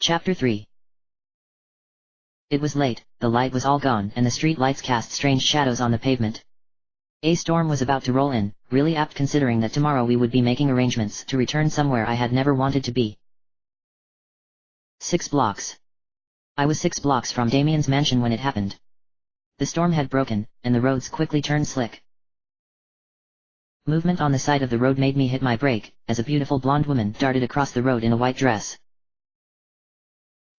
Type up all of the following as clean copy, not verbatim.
Chapter 3. It was late, the light was all gone and the street lights cast strange shadows on the pavement. A storm was about to roll in, really apt considering that tomorrow we would be making arrangements to return somewhere I had never wanted to be. 6 blocks. I was 6 blocks from Damien's mansion when it happened. The storm had broken, and the roads quickly turned slick. Movement on the side of the road made me hit my brake, as a beautiful blonde woman darted across the road in a white dress.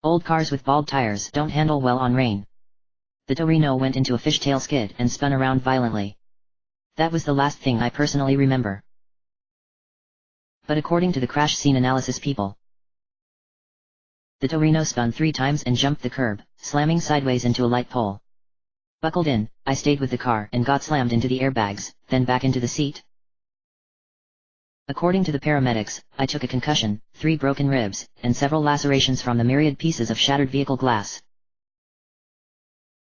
Old cars with bald tires don't handle well on rain. The Torino went into a fishtail skid and spun around violently. That was the last thing I personally remember. But according to the crash scene analysis people, the Torino spun 3 times and jumped the curb, slamming sideways into a light pole. Buckled in, I stayed with the car and got slammed into the airbags, then back into the seat. According to the paramedics, I took a concussion, 3 broken ribs, and several lacerations from the myriad pieces of shattered vehicle glass.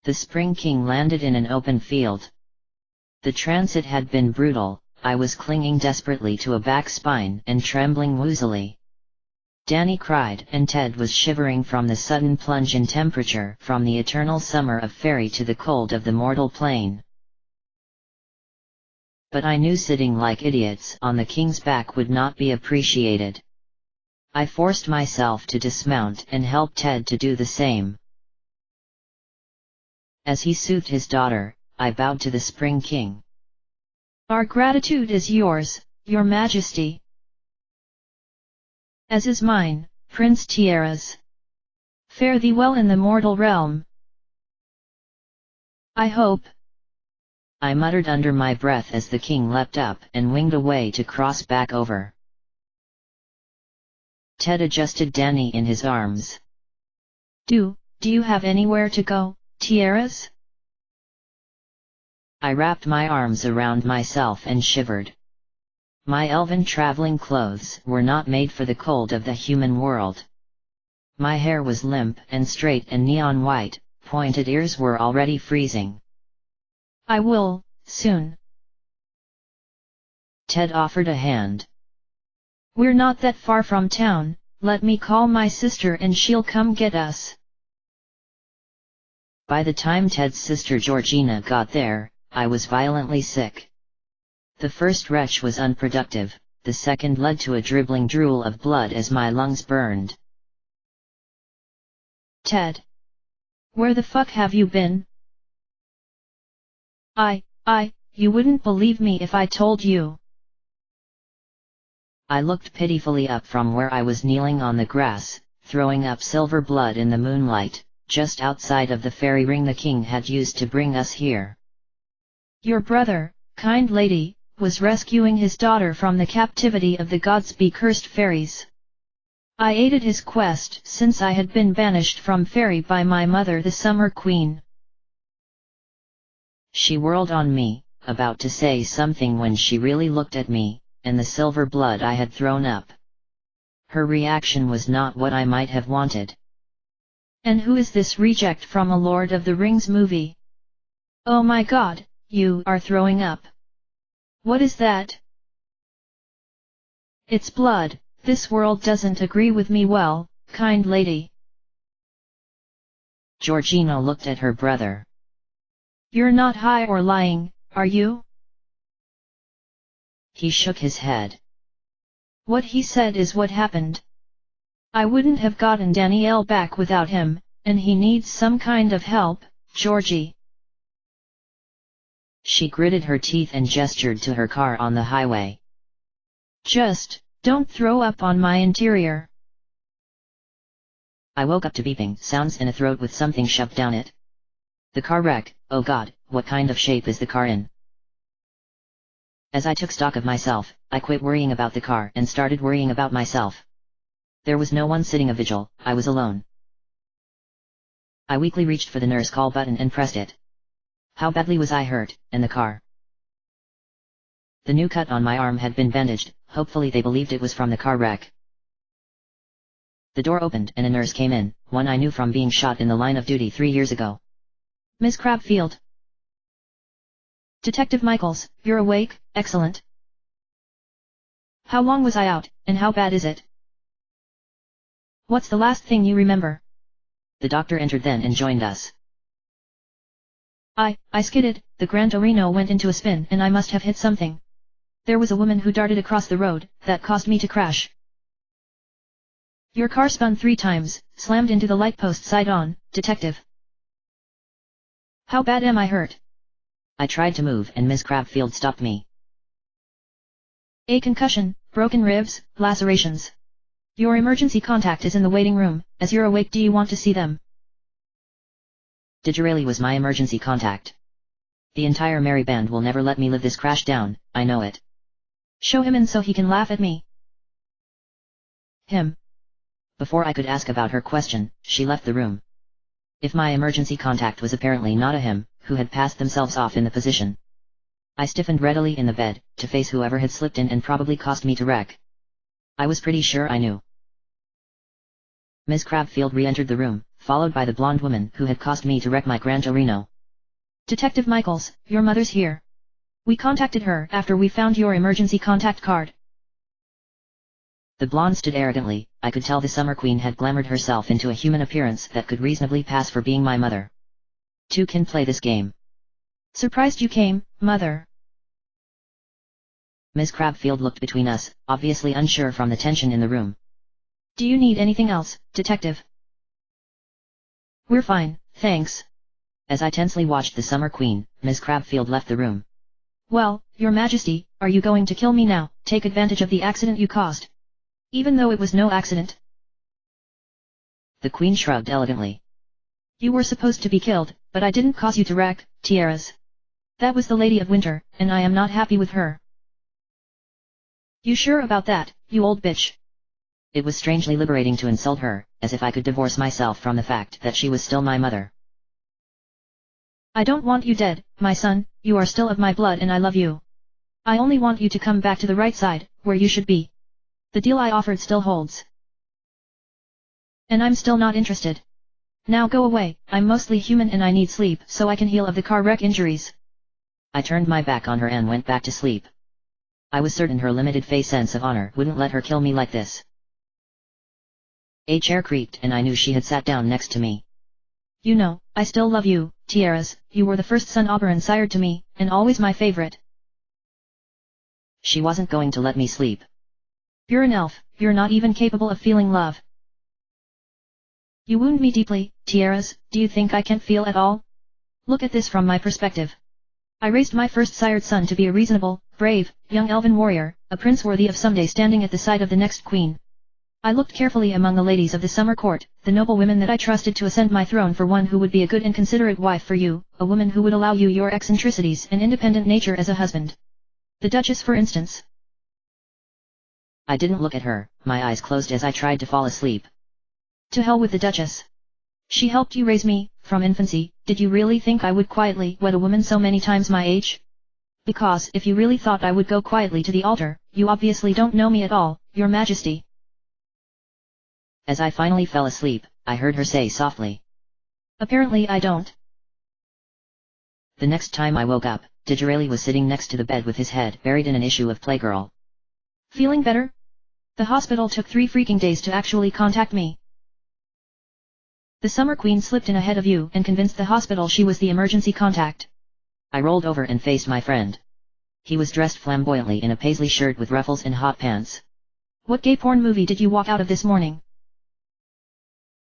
The Spring King landed in an open field. The transit had been brutal, I was clinging desperately to a back spine and trembling woozily. Danny cried and Ted was shivering from the sudden plunge in temperature from the eternal summer of Fairy to the cold of the mortal plane. But I knew sitting like idiots on the king's back would not be appreciated. I forced myself to dismount and help Ted to do the same. As he soothed his daughter, I bowed to the Spring King. "Our gratitude is yours, your majesty. As is mine, Prince Tiara's. Fare thee well in the mortal realm. I hope," I muttered under my breath as the king leapt up and winged away to cross back over. Ted adjusted Danny in his arms. Do you have anywhere to go, Tiaras?" I wrapped my arms around myself and shivered. My elven traveling clothes were not made for the cold of the human world. My hair was limp and straight and neon white, pointed ears were already freezing. "I will, soon." Ted offered a hand. "We're not that far from town, let me call my sister and she'll come get us." By the time Ted's sister Georgina got there, I was violently sick. The first retch was unproductive, the second led to a dribbling drool of blood as my lungs burned. "Ted! Where the fuck have you been?" You wouldn't believe me if I told you." I looked pitifully up from where I was kneeling on the grass, throwing up silver blood in the moonlight, just outside of the fairy ring the king had used to bring us here. "Your brother, kind lady, was rescuing his daughter from the captivity of the gods-be-cursed fairies. I aided his quest since I had been banished from fairy by my mother the Summer Queen." She whirled on me, about to say something when she really looked at me, and the silver blood I had thrown up. Her reaction was not what I might have wanted. "And who is this reject from a Lord of the Rings movie? Oh my god, you are throwing up. What is that?" "It's blood, this world doesn't agree with me well, kind lady." Georgina looked at her brother. "You're not high or lying, are you?" He shook his head. "What he said is what happened. I wouldn't have gotten Danielle back without him, and he needs some kind of help, Georgie." She gritted her teeth and gestured to her car on the highway. "Just, don't throw up on my interior." I woke up to beeping sounds in a throat with something shoved down it. The car wreck, oh god, what kind of shape is the car in? As I took stock of myself, I quit worrying about the car and started worrying about myself. There was no one sitting a vigil, I was alone. I weakly reached for the nurse call button and pressed it. How badly was I hurt, and the car? The new cut on my arm had been bandaged, hopefully they believed it was from the car wreck. The door opened and a nurse came in, one I knew from being shot in the line of duty 3 years ago. "Miss Crabfield." "Detective Michaels, you're awake, excellent. How long was I out, and how bad is it?" What's the last thing you remember? The doctor entered then and joined us. I skidded, the Gran Torino went into a spin and I must have hit something. There was a woman who darted across the road, that caused me to crash. Your car spun 3 times, slammed into the light post side on, detective. How bad am I hurt? I tried to move and Ms. Crabfield stopped me. A concussion, broken ribs, lacerations. Your emergency contact is in the waiting room. As you're awake, do you want to see them? Digirelli was my emergency contact. The entire merry band will never let me live this crash down, I know it. Show him in so he can laugh at me. Him. Before I could ask about her question, she left the room. If my emergency contact was apparently not a him, who had passed themselves off in the position. I stiffened readily in the bed, to face whoever had slipped in and probably caused me to wreck. I was pretty sure I knew. Ms. Crabfield re-entered the room, followed by the blonde woman who had caused me to wreck my Gran Torino. Detective Michaels, your mother's here. We contacted her after we found your emergency contact card. The blonde stood arrogantly. I could tell the Summer Queen had glamoured herself into a human appearance that could reasonably pass for being my mother. Two can play this game. Surprised you came, mother. Ms. Crabfield looked between us, obviously unsure from the tension in the room. Do you need anything else, detective? We're fine, thanks. As I tensely watched the Summer Queen, Ms. Crabfield left the room. Well, your majesty, are you going to kill me now, take advantage of the accident you caused? Even though it was no accident. The Queen shrugged elegantly. You were supposed to be killed, but I didn't cause you to wreck, tiaras. That was the Lady of Winter, and I am not happy with her. You sure about that, you old bitch? It was strangely liberating to insult her, as if I could divorce myself from the fact that she was still my mother. I don't want you dead, my son, you are still of my blood and I love you. I only want you to come back to the right side, where you should be. The deal I offered still holds. And I'm still not interested. Now go away, I'm mostly human and I need sleep so I can heal of the car wreck injuries. I turned my back on her and went back to sleep. I was certain her limited face sense of honor wouldn't let her kill me like this. A chair creaked and I knew she had sat down next to me. You know, I still love you, tiaras, you were the first son Oberon sired to me, and always my favorite. She wasn't going to let me sleep. You're an elf, you're not even capable of feeling love. You wound me deeply, tiaras, do you think I can't feel at all? Look at this from my perspective. I raised my first sired son to be a reasonable, brave, young elven warrior, a prince worthy of someday standing at the side of the next queen. I looked carefully among the ladies of the summer court, the noble women that I trusted to ascend my throne for one who would be a good and considerate wife for you, a woman who would allow you your eccentricities and independent nature as a husband. The Duchess for instance. I didn't look at her, my eyes closed as I tried to fall asleep. To hell with the Duchess. She helped you raise me, from infancy, did you really think I would quietly wed a woman so many times my age? Because if you really thought I would go quietly to the altar, you obviously don't know me at all, your majesty. As I finally fell asleep, I heard her say softly. Apparently I don't. The next time I woke up, Digirelli was sitting next to the bed with his head buried in an issue of Playgirl. Feeling better? The hospital took 3 freaking days to actually contact me. The Summer Queen slipped in ahead of you and convinced the hospital she was the emergency contact. I rolled over and faced my friend. He was dressed flamboyantly in a paisley shirt with ruffles and hot pants. What gay porn movie did you walk out of this morning?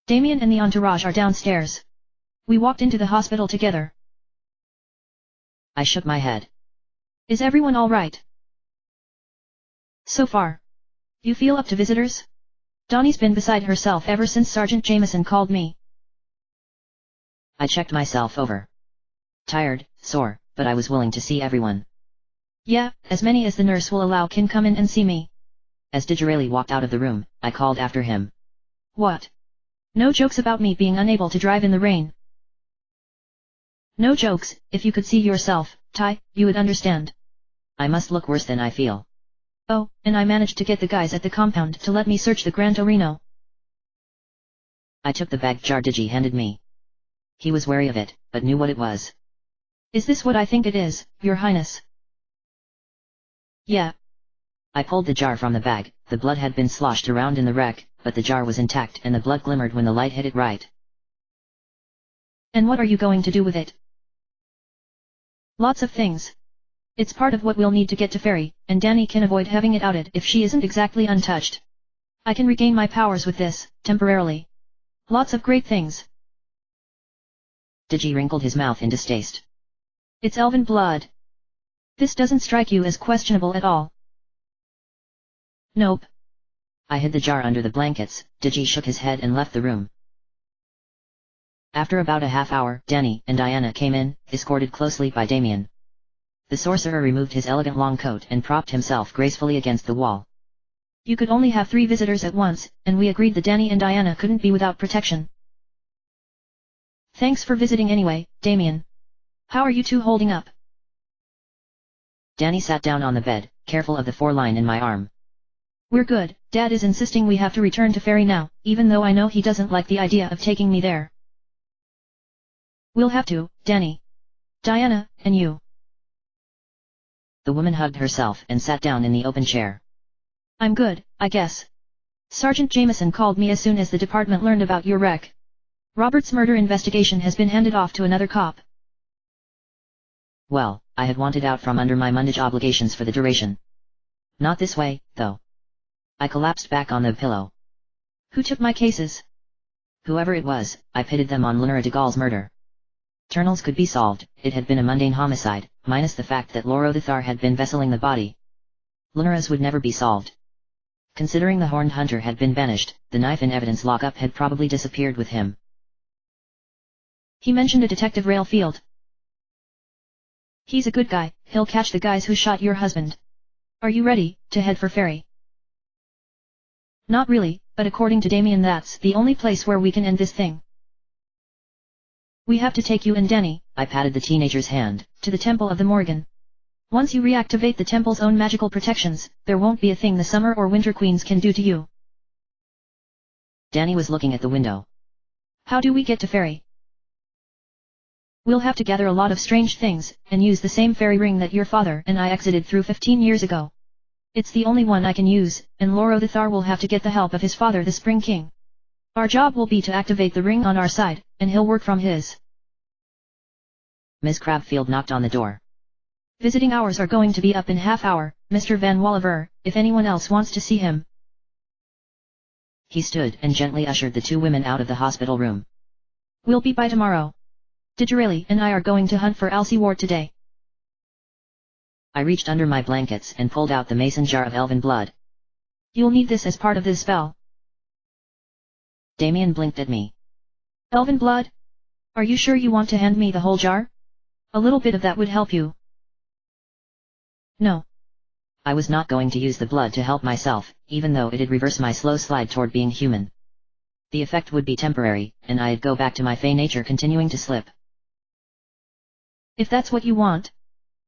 Damien and the entourage are downstairs. We walked into the hospital together. I shook my head. Is everyone all right? So far. You feel up to visitors? Donnie's been beside herself ever since Sergeant Jameson called me. I checked myself over. Tired, sore, but I was willing to see everyone. Yeah, as many as the nurse will allow can come in and see me. As Digirelli walked out of the room, I called after him. What? No jokes about me being unable to drive in the rain. No jokes, if you could see yourself, Ty, you would understand. I must look worse than I feel. Oh, and I managed to get the guys at the compound to let me search the Gran Torino. I took the bag jar Digi handed me. He was wary of it, but knew what it was. Is this what I think it is, your highness? Yeah. I pulled the jar from the bag. The blood had been sloshed around in the wreck, but the jar was intact and the blood glimmered when the light hit it right. And what are you going to do with it? Lots of things. It's part of what we'll need to get to Fairy, and Danny can avoid having it outed if she isn't exactly untouched. I can regain my powers with this, temporarily. Lots of great things. Digi wrinkled his mouth in distaste. It's elven blood. This doesn't strike you as questionable at all. Nope. I hid the jar under the blankets. Digi shook his head and left the room. After about a half hour, Danny and Diana came in, escorted closely by Damien. The sorcerer removed his elegant long coat and propped himself gracefully against the wall. You could only have 3 visitors at once, and we agreed that Danny and Diana couldn't be without protection. Thanks for visiting anyway, Damien. How are you two holding up? Danny sat down on the bed, careful of the 4-line in my arm. We're good. Dad is insisting we have to return to Fairy now, even though I know he doesn't like the idea of taking me there. We'll have to, Danny. Diana, and you. The woman hugged herself and sat down in the open chair. I'm good, I guess. Sergeant Jameson called me as soon as the department learned about your wreck. Robert's murder investigation has been handed off to another cop. Well, I had wanted out from under my mundage obligations for the duration. Not this way, though. I collapsed back on the pillow. Who took my cases? Whoever it was, I pitted them on Lenora de Gaulle's murder. Turnals could be solved. It had been a mundane homicide, minus the fact that Loro the Thar had been vesseling the body. Lenora's would never be solved. Considering the Horned Hunter had been banished, the knife in evidence lockup had probably disappeared with him. He mentioned a Detective Railfield. He's a good guy, he'll catch the guys who shot your husband. Are you ready to head for Fairy? Not really, but according to Damien that's the only place where we can end this thing. We have to take you and Danny, I patted the teenager's hand, to the Temple of the Morgan. Once you reactivate the temple's own magical protections, there won't be a thing the Summer or Winter Queens can do to you. Danny was looking at the window. How do we get to Fairy? We'll have to gather a lot of strange things, and use the same fairy ring that your father and I exited through 15 years ago. It's the only one I can use, and Loro the Thar will have to get the help of his father the Spring King. Our job will be to activate the ring on our side, and he'll work from his. Ms. Crabfield knocked on the door. Visiting hours are going to be up in half-hour, Mr. Van Walliver, if anyone else wants to see him. He stood and gently ushered the 2 women out of the hospital room. We'll be by tomorrow. Digirelli and I are going to hunt for Elsie Ward today. I reached under my blankets and pulled out the mason jar of elven blood. You'll need this as part of this spell. Damien blinked at me. Elven blood? Are you sure you want to hand me the whole jar? A little bit of that would help you. No. I was not going to use the blood to help myself, even though it'd reverse my slow slide toward being human. The effect would be temporary, and I'd go back to my fey nature continuing to slip. If that's what you want.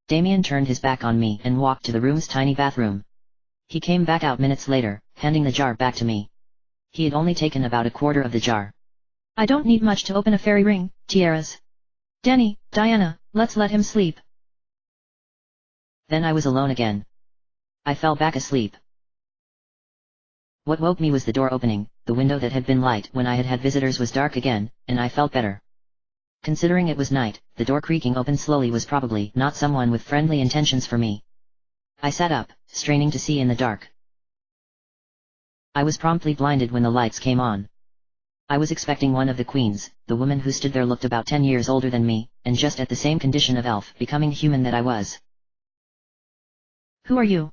Damien turned his back on me and walked to the room's tiny bathroom. He came back out minutes later, handing the jar back to me. He had only taken about a quarter of the jar. I don't need much to open a fairy ring, tiaras. Danny, Diana, let's let him sleep. Then I was alone again. I fell back asleep. What woke me was the door opening. The window that had been light when I had had visitors was dark again, and I felt better. Considering it was night, the door creaking open slowly was probably not someone with friendly intentions for me. I sat up, straining to see in the dark. I was promptly blinded when the lights came on. I was expecting one of the queens. The woman who stood there looked about 10 years older than me, and just at the same condition of elf becoming human that I was. Who are you?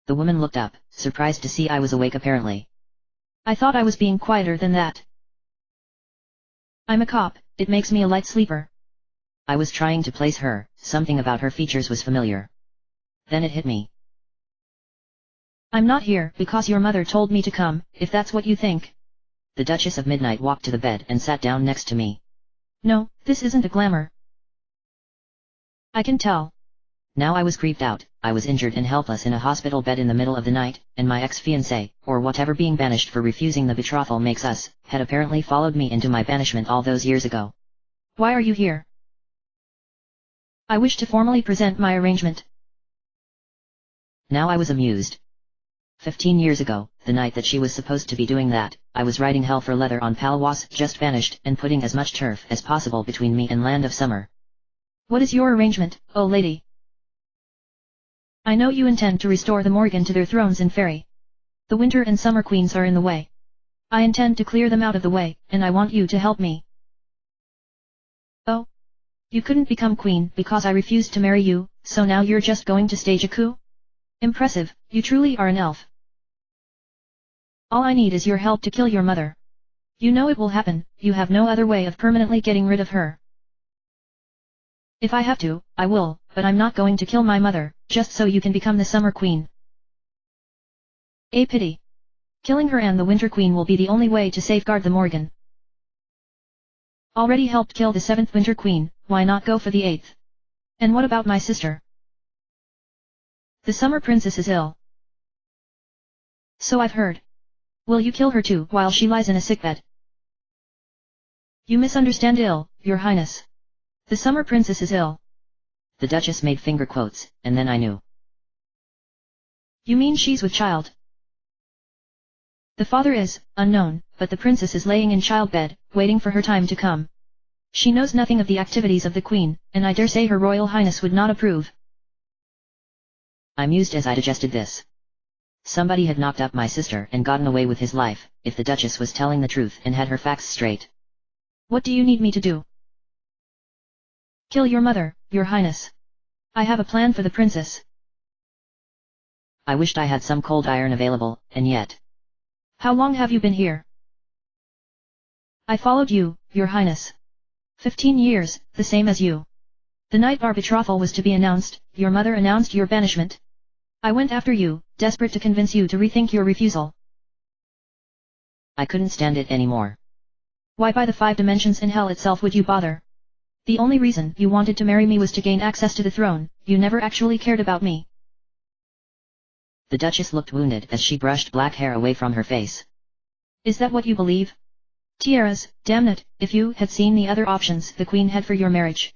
The woman looked up, surprised to see I was awake apparently. I thought I was being quieter than that. I'm a cop, it makes me a light sleeper. I was trying to place her, something about her features was familiar. Then it hit me. I'm not here because your mother told me to come, if that's what you think. The Duchess of Midnight walked to the bed and sat down next to me. No, this isn't a glamour. I can tell. Now I was creeped out. I was injured and helpless in a hospital bed in the middle of the night, and my ex-fiancé, or whatever being banished for refusing the betrothal makes us, had apparently followed me into my banishment all those years ago. Why are you here? I wish to formally present my arrangement. Now I was amused. 15 years ago, the night that she was supposed to be doing that, I was riding hell for leather on Palawas, just vanished, and putting as much turf as possible between me and Land of Summer. What is your arrangement, oh lady? I know you intend to restore the Morgan to their thrones in Fairy. The Winter and Summer Queens are in the way. I intend to clear them out of the way, and I want you to help me. Oh? You couldn't become queen because I refused to marry you, so now you're just going to stage a coup? Impressive, you truly are an elf. All I need is your help to kill your mother. You know it will happen, you have no other way of permanently getting rid of her. If I have to, I will, but I'm not going to kill my mother, just so you can become the Summer Queen. A pity. Killing her and the Winter Queen will be the only way to safeguard the Morgan. Already helped kill the 7th Winter Queen, why not go for the 8th? And what about my sister? The Summer Princess is ill. So I've heard. Will you kill her too while she lies in a sickbed? You misunderstand ill, your highness. The Summer Princess is ill. The Duchess made finger quotes, and then I knew. You mean she's with child? The father is, unknown, but the princess is laying in childbed, waiting for her time to come. She knows nothing of the activities of the queen, and I dare say her royal highness would not approve. I mused as I digested this. Somebody had knocked up my sister and gotten away with his life, if the Duchess was telling the truth and had her facts straight. What do you need me to do? Kill your mother, your highness. I have a plan for the princess. I wished I had some cold iron available, and yet. How long have you been here? I followed you, your highness. 15 years, the same as you. The night our betrothal was to be announced, your mother announced your banishment. I went after you, desperate to convince you to rethink your refusal. I couldn't stand it anymore. Why by the 5 dimensions in hell itself would you bother? The only reason you wanted to marry me was to gain access to the throne, you never actually cared about me. The Duchess looked wounded as she brushed black hair away from her face. Is that what you believe? Tiaras, damn it, if you had seen the other options the queen had for your marriage.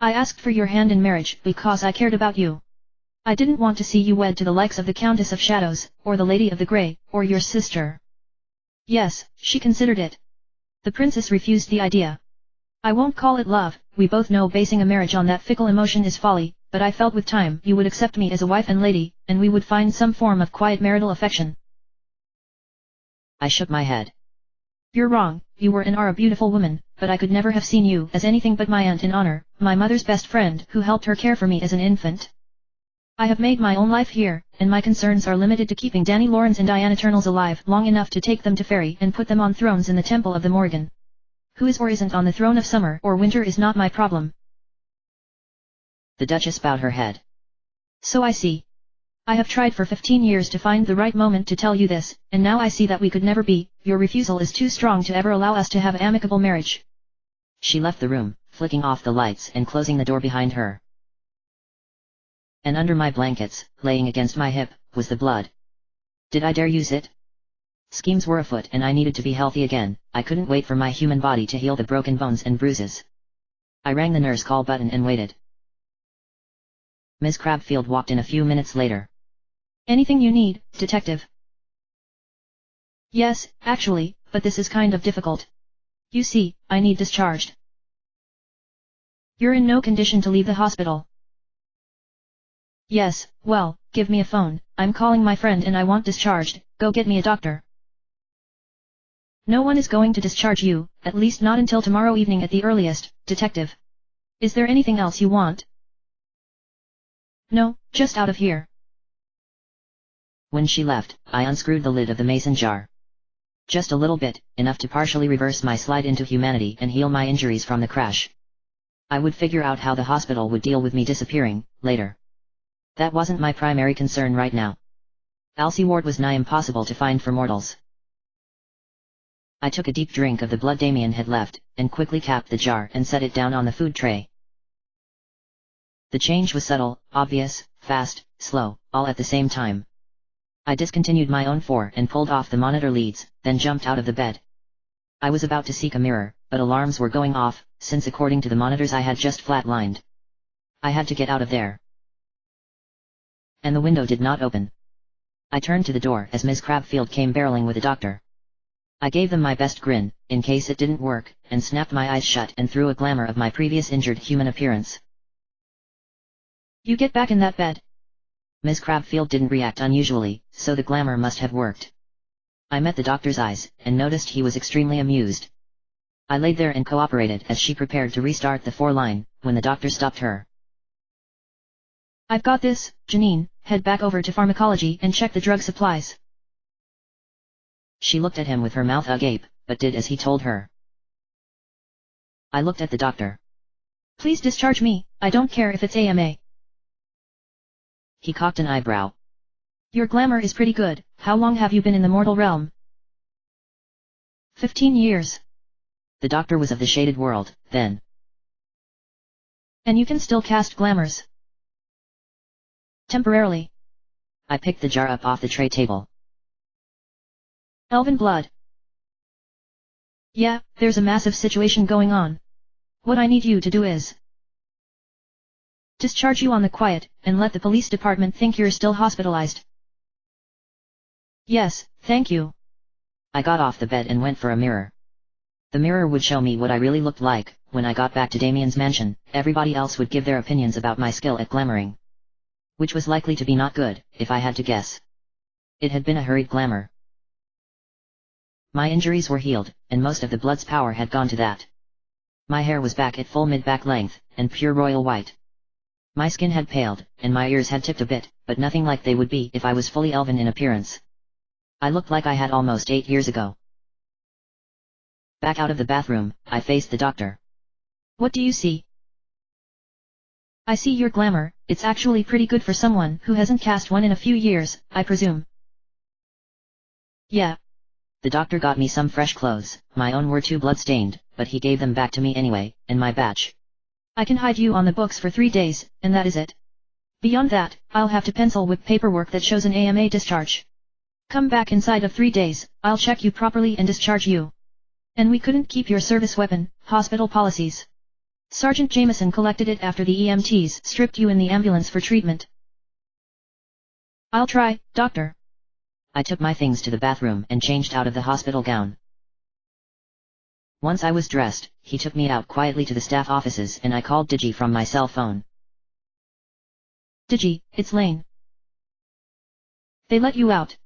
I asked for your hand in marriage because I cared about you. I didn't want to see you wed to the likes of the Countess of Shadows, or the Lady of the Grey, or your sister. Yes, she considered it. The princess refused the idea. I won't call it love, we both know basing a marriage on that fickle emotion is folly, but I felt with time you would accept me as a wife and lady, and we would find some form of quiet marital affection. I shook my head. You're wrong, you were and are a beautiful woman, but I could never have seen you as anything but my aunt in honor, my mother's best friend who helped her care for me as an infant. I have made my own life here, and my concerns are limited to keeping Danny Lawrence and Diana Eternals alive long enough to take them to Fairy and put them on thrones in the Temple of the Morgan. Who is or isn't on the throne of summer or winter is not my problem. The Duchess bowed her head. So I see. I have tried for 15 years to find the right moment to tell you this, and now I see that we could never be, your refusal is too strong to ever allow us to have an amicable marriage. She left the room, flicking off the lights and closing the door behind her. And under my blankets, laying against my hip, was the blood. Did I dare use it? Schemes were afoot and I needed to be healthy again, I couldn't wait for my human body to heal the broken bones and bruises. I rang the nurse call button and waited. Ms. Crabfield walked in a few minutes later. Anything you need, detective? Yes, actually, but this is kind of difficult. You see, I need discharged. You're in no condition to leave the hospital. Yes, well, give me a phone, I'm calling my friend and I want discharged, go get me a doctor. No one is going to discharge you, at least not until tomorrow evening at the earliest, detective. Is there anything else you want? No, just out of here. When she left, I unscrewed the lid of the mason jar. Just a little bit, enough to partially reverse my slide into humanity and heal my injuries from the crash. I would figure out how the hospital would deal with me disappearing, later. That wasn't my primary concern right now. Elsie Ward was nigh impossible to find for mortals. I took a deep drink of the blood Damien had left, and quickly capped the jar and set it down on the food tray. The change was subtle, obvious, fast, slow, all at the same time. I discontinued my own 4 and pulled off the monitor leads, then jumped out of the bed. I was about to seek a mirror, but alarms were going off, since according to the monitors I had just flatlined. I had to get out of there. and the window did not open. I turned to the door as Ms. Crabfield came barreling with a doctor. I gave them my best grin, in case it didn't work, and snapped my eyes shut and threw a glamour of my previous injured human appearance. You get back in that bed. Ms. Crabfield didn't react unusually, so the glamour must have worked. I met the doctor's eyes, and noticed he was extremely amused. I laid there and cooperated as she prepared to restart the 4-line, when the doctor stopped her. I've got this, Janine, head back over to pharmacology and check the drug supplies. She looked at him with her mouth agape, but did as he told her. I looked at the doctor. Please discharge me, I don't care if it's AMA. He cocked an eyebrow. Your glamour is pretty good, how long have you been in the mortal realm? 15 years. The doctor was of the shaded world, then. And you can still cast glamours? Temporarily. I picked the jar up off the tray table. Elven blood. Yeah, there's a massive situation going on. What I need you to do is discharge you on the quiet, and let the police department think you're still hospitalized. Yes, thank you. I got off the bed and went for a mirror. The mirror would show me what I really looked like. When I got back to Damien's mansion, everybody else would give their opinions about my skill at glamoring. Which was likely to be not good, if I had to guess. It had been a hurried glamour. My injuries were healed, and most of the blood's power had gone to that. My hair was back at full mid-back length, and pure royal white. My skin had paled, and my ears had tipped a bit, but nothing like they would be if I was fully elven in appearance. I looked like I had almost 8 years ago. Back out of the bathroom, I faced the doctor. What do you see? I see your glamour, it's actually pretty good for someone who hasn't cast one in a few years, I presume. Yeah. The doctor got me some fresh clothes, my own were too blood-stained, but he gave them back to me anyway, and my badge. I can hide you on the books for 3 days, and that is it. Beyond that, I'll have to pencil whip paperwork that shows an AMA discharge. Come back inside of 3 days, I'll check you properly and discharge you. And we couldn't keep your service weapon, hospital policies. Sergeant Jameson collected it after the EMTs stripped you in the ambulance for treatment. I'll try, doctor. I took my things to the bathroom and changed out of the hospital gown. Once I was dressed, he took me out quietly to the staff offices and I called Digi from my cell phone. Digi, it's Lane. They let you out.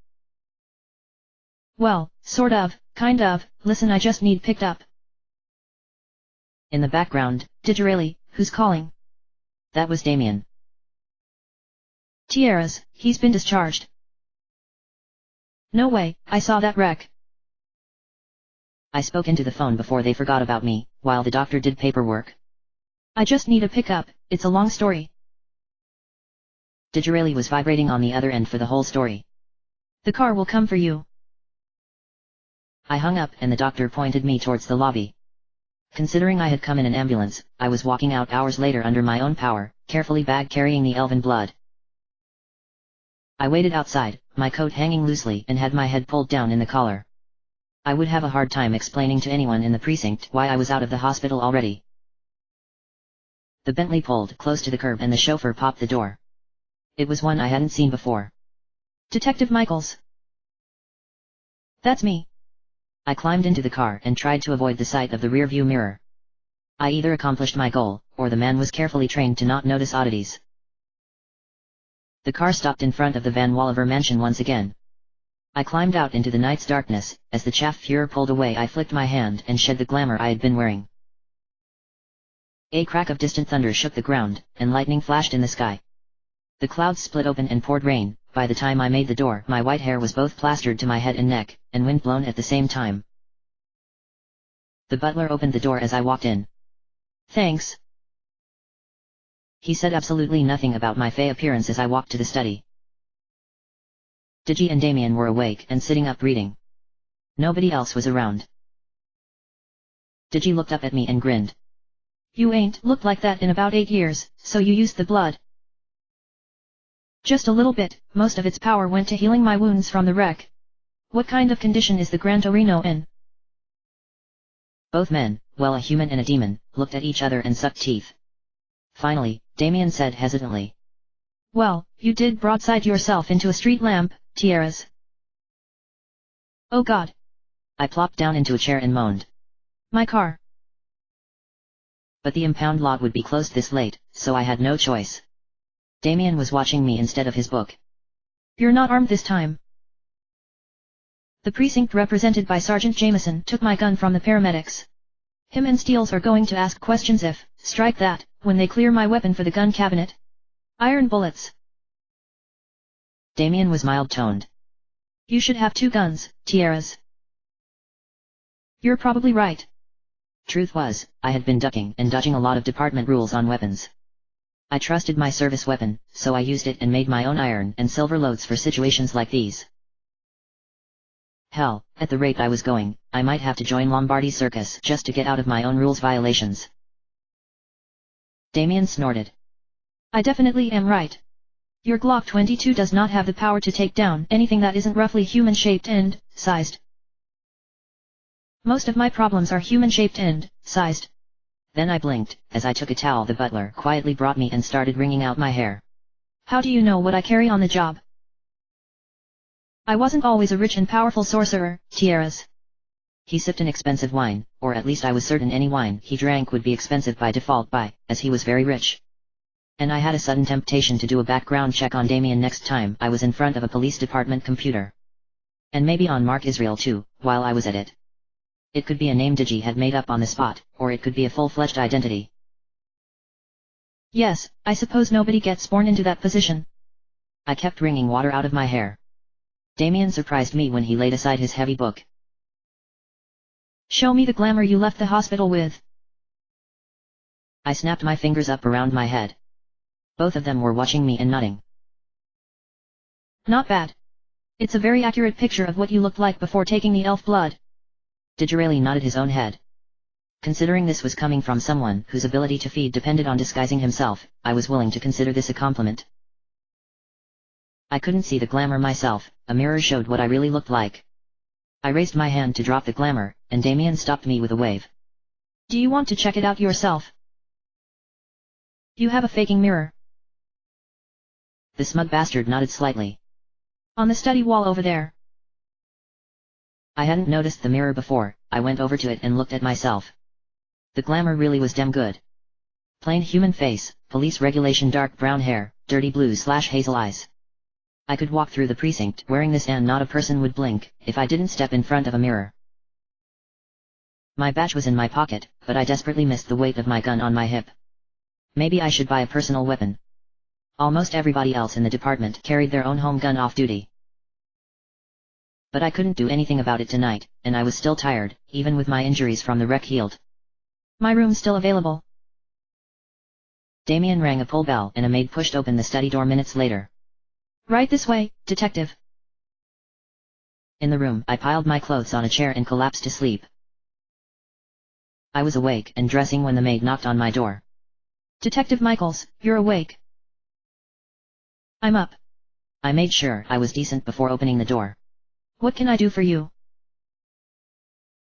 Well, sort of, kind of, listen I just need picked up. In the background, Digirelli, who's calling? That was Damien. Tiaras, he's been discharged. No way, I saw that wreck. I spoke into the phone before they forgot about me, while the doctor did paperwork. I just need a pickup, it's a long story. Digirelli was vibrating on the other end for the whole story. The car will come for you. I hung up and the doctor pointed me towards the lobby. Considering I had come in an ambulance, I was walking out hours later under my own power, carefully bag-carrying the elven blood. I waited outside, my coat hanging loosely and had my head pulled down in the collar. I would have a hard time explaining to anyone in the precinct why I was out of the hospital already. The Bentley pulled close to the curb and the chauffeur popped the door. It was one I hadn't seen before. Detective Michaels. That's me. I climbed into the car and tried to avoid the sight of the rearview mirror. I either accomplished my goal, or the man was carefully trained to not notice oddities. The car stopped in front of the Van Walliver mansion once again. I climbed out into the night's darkness. As the chaff furor pulled away I flicked my hand and shed the glamour I had been wearing. A crack of distant thunder shook the ground, and lightning flashed in the sky. The clouds split open and poured rain. By the time I made the door my white hair was both plastered to my head and neck, and wind-blown at the same time. The butler opened the door as I walked in. Thanks. He said absolutely nothing about my fey appearance as I walked to the study. Digi and Damien were awake and sitting up reading. Nobody else was around. Digi looked up at me and grinned. You ain't looked like that in about 8 years, so you used the blood. Just a little bit, most of its power went to healing my wounds from the wreck. What kind of condition is the Gran Torino in? Both men, well a human and a demon, looked at each other and sucked teeth. Finally, Damien said hesitantly. Well, you did broadside yourself into a street lamp, Tiaras. Oh God. I plopped down into a chair and moaned. My car. But the impound lot would be closed this late, so I had no choice. Damien was watching me instead of his book. You're not armed this time. The precinct represented by Sergeant Jameson took my gun from the paramedics. Him and Steels are going to ask questions if, strike that, when they clear my weapon for the gun cabinet. Iron bullets. Damien was mild-toned. You should have 2 guns, Tiaras. You're probably right. Truth was, I had been ducking and dodging a lot of department rules on weapons. I trusted my service weapon, so I used it and made my own iron and silver loads for situations like these. Hell, at the rate I was going, I might have to join Lombardi's circus just to get out of my own rules violations. Damien snorted. I definitely am right. Your Glock 22 does not have the power to take down anything that isn't roughly human-shaped and sized. Most of my problems are human-shaped and sized. Then I blinked, as I took a towel the butler quietly brought me and started wringing out my hair. How do you know what I carry on the job? I wasn't always a rich and powerful sorcerer, Tiaras. He sipped an expensive wine, or at least I was certain any wine he drank would be expensive by default as he was very rich. And I had a sudden temptation to do a background check on Damien next time I was in front of a police department computer. And maybe on Mark Israel too, while I was at it. It could be a name Digi had made up on the spot, or it could be a full-fledged identity. Yes, I suppose nobody gets born into that position. I kept wringing water out of my hair. Damien surprised me when he laid aside his heavy book. Show me the glamour you left the hospital with. I snapped my fingers up around my head. Both of them were watching me and nodding. Not bad. It's a very accurate picture of what you looked like before taking the elf blood. Digirelli nodded his own head. Considering this was coming from someone whose ability to feed depended on disguising himself, I was willing to consider this a compliment. I couldn't see the glamour myself, a mirror showed what I really looked like. I raised my hand to drop the glamour, and Damien stopped me with a wave. Do you want to check it out yourself? You have a faking mirror. The smug bastard nodded slightly. On the study wall over there. I hadn't noticed the mirror before. I went over to it and looked at myself. The glamour really was damn good. Plain human face, police regulation dark brown hair, dirty blue/hazel eyes. I could walk through the precinct wearing this and not a person would blink, if I didn't step in front of a mirror. My badge was in my pocket, but I desperately missed the weight of my gun on my hip. Maybe I should buy a personal weapon. Almost everybody else in the department carried their own home gun off duty. But I couldn't do anything about it tonight, and I was still tired, even with my injuries from the wreck healed. My room's still available. Damien rang a pull bell and a maid pushed open the study door minutes later. Right this way, detective. In the room, I piled my clothes on a chair and collapsed to sleep. I was awake and dressing when the maid knocked on my door. Detective Michaels, you're awake. I'm up. I made sure I was decent before opening the door. What can I do for you?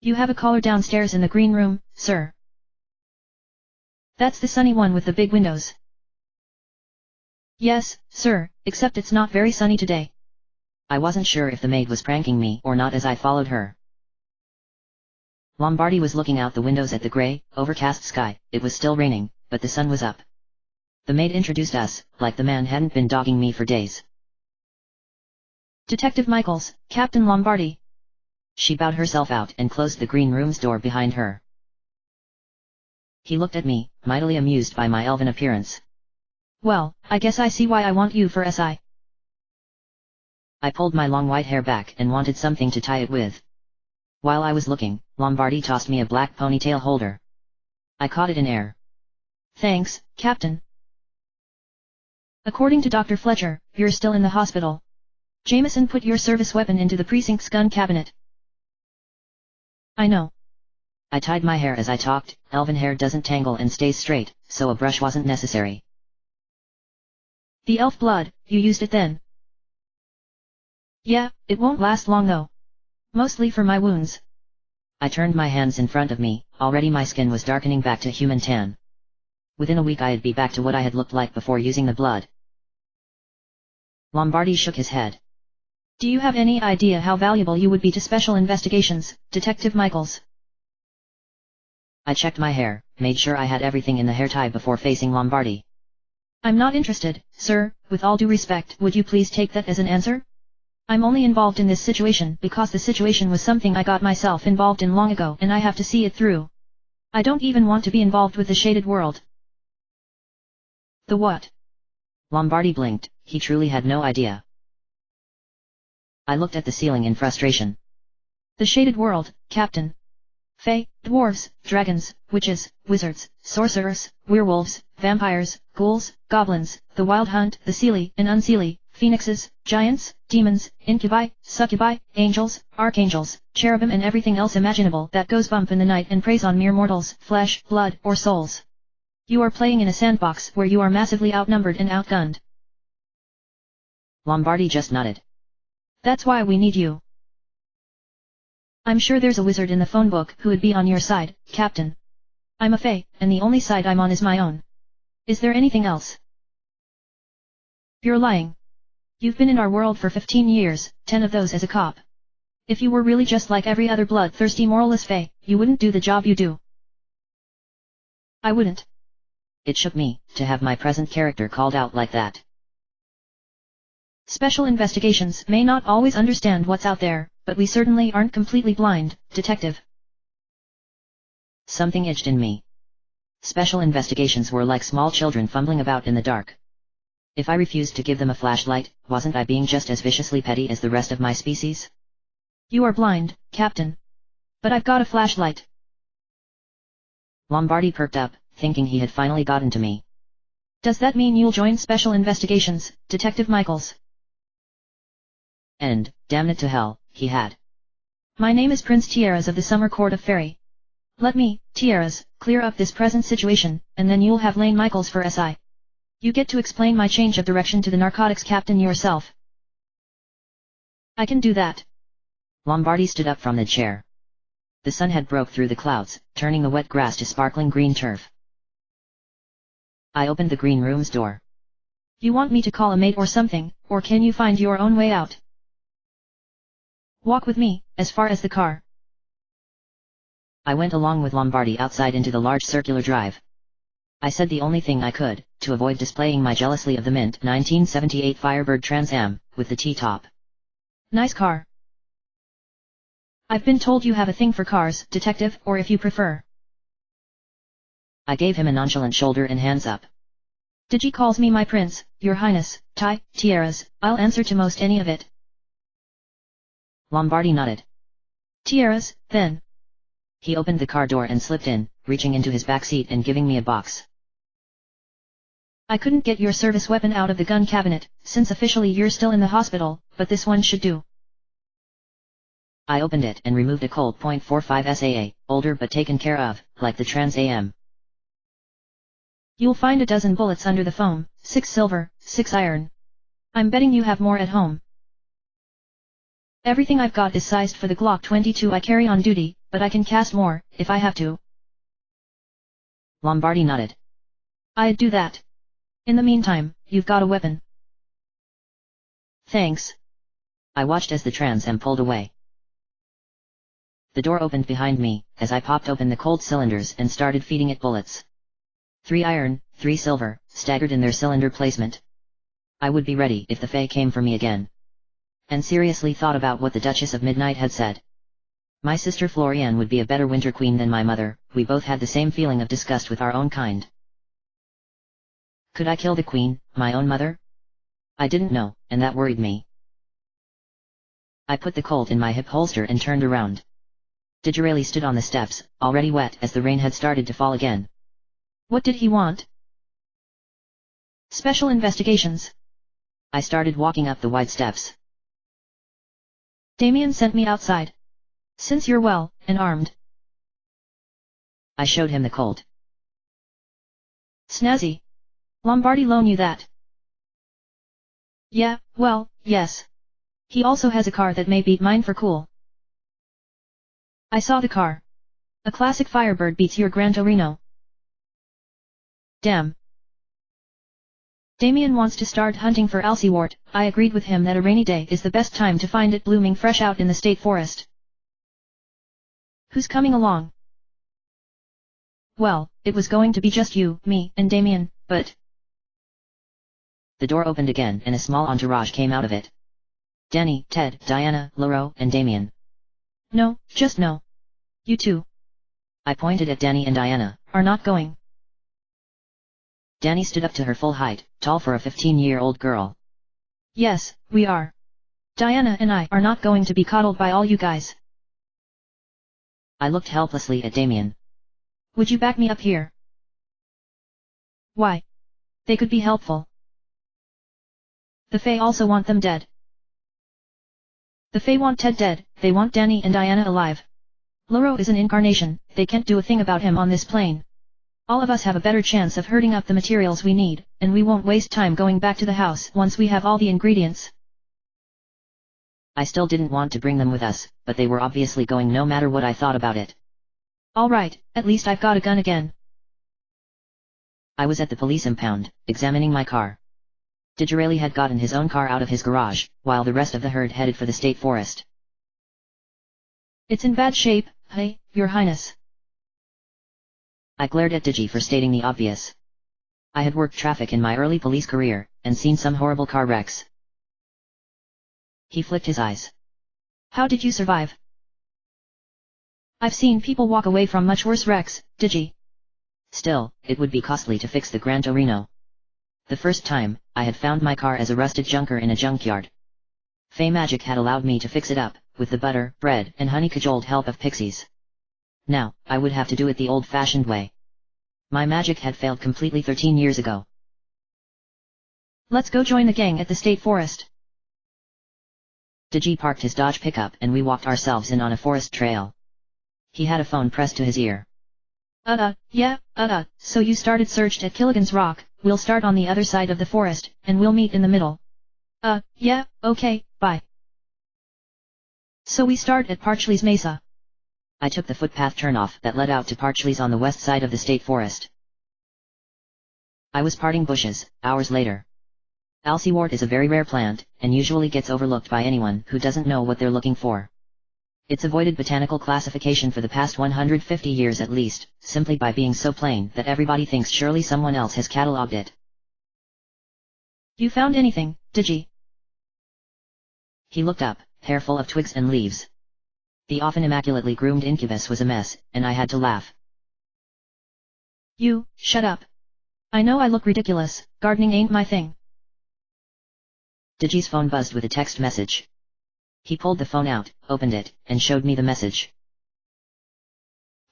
You have a caller downstairs in the green room, sir. That's the sunny one with the big windows. Yes, sir, except it's not very sunny today. I wasn't sure if the maid was pranking me or not as I followed her. Lombardi was looking out the windows at the grey, overcast sky. It was still raining, but the sun was up. The maid introduced us, like the man hadn't been dogging me for days. Detective Michaels, Captain Lombardi. She bowed herself out and closed the green room's door behind her. He looked at me, mightily amused by my elven appearance. Well, I guess I see why I want you for SI. I pulled my long white hair back and wanted something to tie it with. While I was looking, Lombardi tossed me a black ponytail holder. I caught it in air. Thanks, Captain. According to Dr. Fletcher, you're still in the hospital. Jameson put your service weapon into the precinct's gun cabinet. I know. I tied my hair as I talked. Elven hair doesn't tangle and stays straight, so a brush wasn't necessary. The elf blood, you used it then? Yeah, it won't last long though. Mostly for my wounds. I turned my hands in front of me. Already my skin was darkening back to human tan. Within a week I'd be back to what I had looked like before using the blood. Lombardi shook his head. Do you have any idea how valuable you would be to special investigations, Detective Michaels? I checked my hair, made sure I had everything in the hair tie before facing Lombardi. I'm not interested, sir, with all due respect. Would you please take that as an answer? I'm only involved in this situation because the situation was something I got myself involved in long ago and I have to see it through. I don't even want to be involved with the shaded world. The what? Lombardi blinked, he truly had no idea. I looked at the ceiling in frustration. The shaded world, Captain. Fae, dwarves, dragons, witches, wizards, sorcerers, werewolves, vampires, ghouls, goblins, the wild hunt, the seelie and unseelie, phoenixes, giants, demons, incubi, succubi, angels, archangels, cherubim and everything else imaginable that goes bump in the night and preys on mere mortals, flesh, blood, or souls. You are playing in a sandbox where you are massively outnumbered and outgunned. Lombardi just nodded. That's why we need you. I'm sure there's a wizard in the phone book who would be on your side, Captain. I'm a fae, and the only side I'm on is my own. Is there anything else? You're lying. You've been in our world for 15 years, 10 of those as a cop. If you were really just like every other bloodthirsty moralless fae, you wouldn't do the job you do. I wouldn't. It shook me, to have my present character called out like that. Special investigations may not always understand what's out there, but we certainly aren't completely blind, Detective. Something itched in me. Special investigations were like small children fumbling about in the dark. If I refused to give them a flashlight, wasn't I being just as viciously petty as the rest of my species? You are blind, Captain. But I've got a flashlight. Lombardi perked up, thinking he had finally gotten to me. Does that mean you'll join special investigations, Detective Michaels? And, damn it to hell, he had. My name is Prince Tiaras of the Summer Court of Fairy. Let me, Tiaras, clear up this present situation, and then you'll have Lane Michaels for SI. You get to explain my change of direction to the narcotics captain yourself. I can do that. Lombardi stood up from the chair. The sun had broke through the clouds, turning the wet grass to sparkling green turf. I opened the green room's door. You want me to call a mate or something, or can you find your own way out? Walk with me, as far as the car. I went along with Lombardi outside into the large circular drive. I said the only thing I could, to avoid displaying my jealousy of the mint 1978 Firebird Trans Am, with the T-top. Nice car. I've been told you have a thing for cars, Detective, or if you prefer. I gave him a nonchalant shoulder and hands up. Digi calls me my prince, your highness, Tiaras, I'll answer to most any of it. Lombardi nodded. Tiaras, then. He opened the car door and slipped in, reaching into his back seat and giving me a box. I couldn't get your service weapon out of the gun cabinet, since officially you're still in the hospital, but this one should do. I opened it and removed a Colt .45 SAA, older but taken care of, like the Trans AM. You'll find a dozen bullets under the foam, 6 silver, 6 iron. I'm betting you have more at home. Everything I've got is sized for the Glock 22 I carry on duty, but I can cast more, if I have to. Lombardi nodded. I'd do that. In the meantime, you've got a weapon. Thanks. I watched as the Trans Am pulled away. The door opened behind me, as I popped open the cold cylinders and started feeding it bullets. 3 iron, 3 silver, staggered in their cylinder placement. I would be ready if the Fae came for me again. And seriously thought about what the Duchess of Midnight had said. My sister Floriane would be a better winter queen than my mother, we both had the same feeling of disgust with our own kind. Could I kill the queen, my own mother? I didn't know, and that worried me. I put the Colt in my hip holster and turned around. Digirelli stood on the steps, already wet as the rain had started to fall again. What did he want? Special investigations. I started walking up the wide steps. Damien sent me outside. Since you're well, and armed. I showed him the Colt. Snazzy. Lombardi loan you that? Yeah, well, yes. He also has a car that may beat mine for cool. I saw the car. A classic Firebird beats your Gran Torino. Damn. Damien wants to start hunting for Alcywort. I agreed with him that a rainy day is the best time to find it blooming fresh out in the state forest. Who's coming along? Well, it was going to be just you, me, and Damien, but... The door opened again and a small entourage came out of it. Danny, Ted, Diana, Laurel, and Damien. No, just no. You two. I pointed at Danny and Diana. Are not going. Danny stood up to her full height, tall for a 15-year-old girl. Yes, we are. Diana and I are not going to be coddled by all you guys. I looked helplessly at Damien. Would you back me up here? Why? They could be helpful. The Fae also want them dead. The Fae want Ted dead, they want Danny and Diana alive. Loro is an incarnation, they can't do a thing about him on this plane. All of us have a better chance of herding up the materials we need, and we won't waste time going back to the house once we have all the ingredients. I still didn't want to bring them with us, but they were obviously going no matter what I thought about it. Alright, at least I've got a gun again. I was at the police impound, examining my car. Digirelli had gotten his own car out of his garage, while the rest of the herd headed for the state forest. It's in bad shape, hey, your highness. I glared at Digi for stating the obvious. I had worked traffic in my early police career, and seen some horrible car wrecks. He flicked his eyes. How did you survive? I've seen people walk away from much worse wrecks, Digi. Still, it would be costly to fix the Gran Torino. The first time, I had found my car as a rusted junker in a junkyard. Fey magic had allowed me to fix it up, with the butter, bread, and honey cajoled help of pixies. Now, I would have to do it the old-fashioned way. My magic had failed completely 13 years ago. Let's go join the gang at the state forest. Digi parked his Dodge pickup and we walked ourselves in on a forest trail. He had a phone pressed to his ear. So you started searched at Killigan's Rock, we'll start on the other side of the forest, and we'll meet in the middle. Yeah, okay, bye. So we start at Parchley's Mesa. I took the footpath turnoff that led out to Parchley's on the west side of the state forest. I was parting bushes, hours later. Alcywort is a very rare plant, and usually gets overlooked by anyone who doesn't know what they're looking for. It's avoided botanical classification for the past 150 years at least, simply by being so plain that everybody thinks surely someone else has catalogued it. You found anything, Digi? He looked up, hair full of twigs and leaves. The often immaculately groomed incubus was a mess, and I had to laugh. You, shut up. I know I look ridiculous, gardening ain't my thing. Digi's phone buzzed with a text message. He pulled the phone out, opened it, and showed me the message.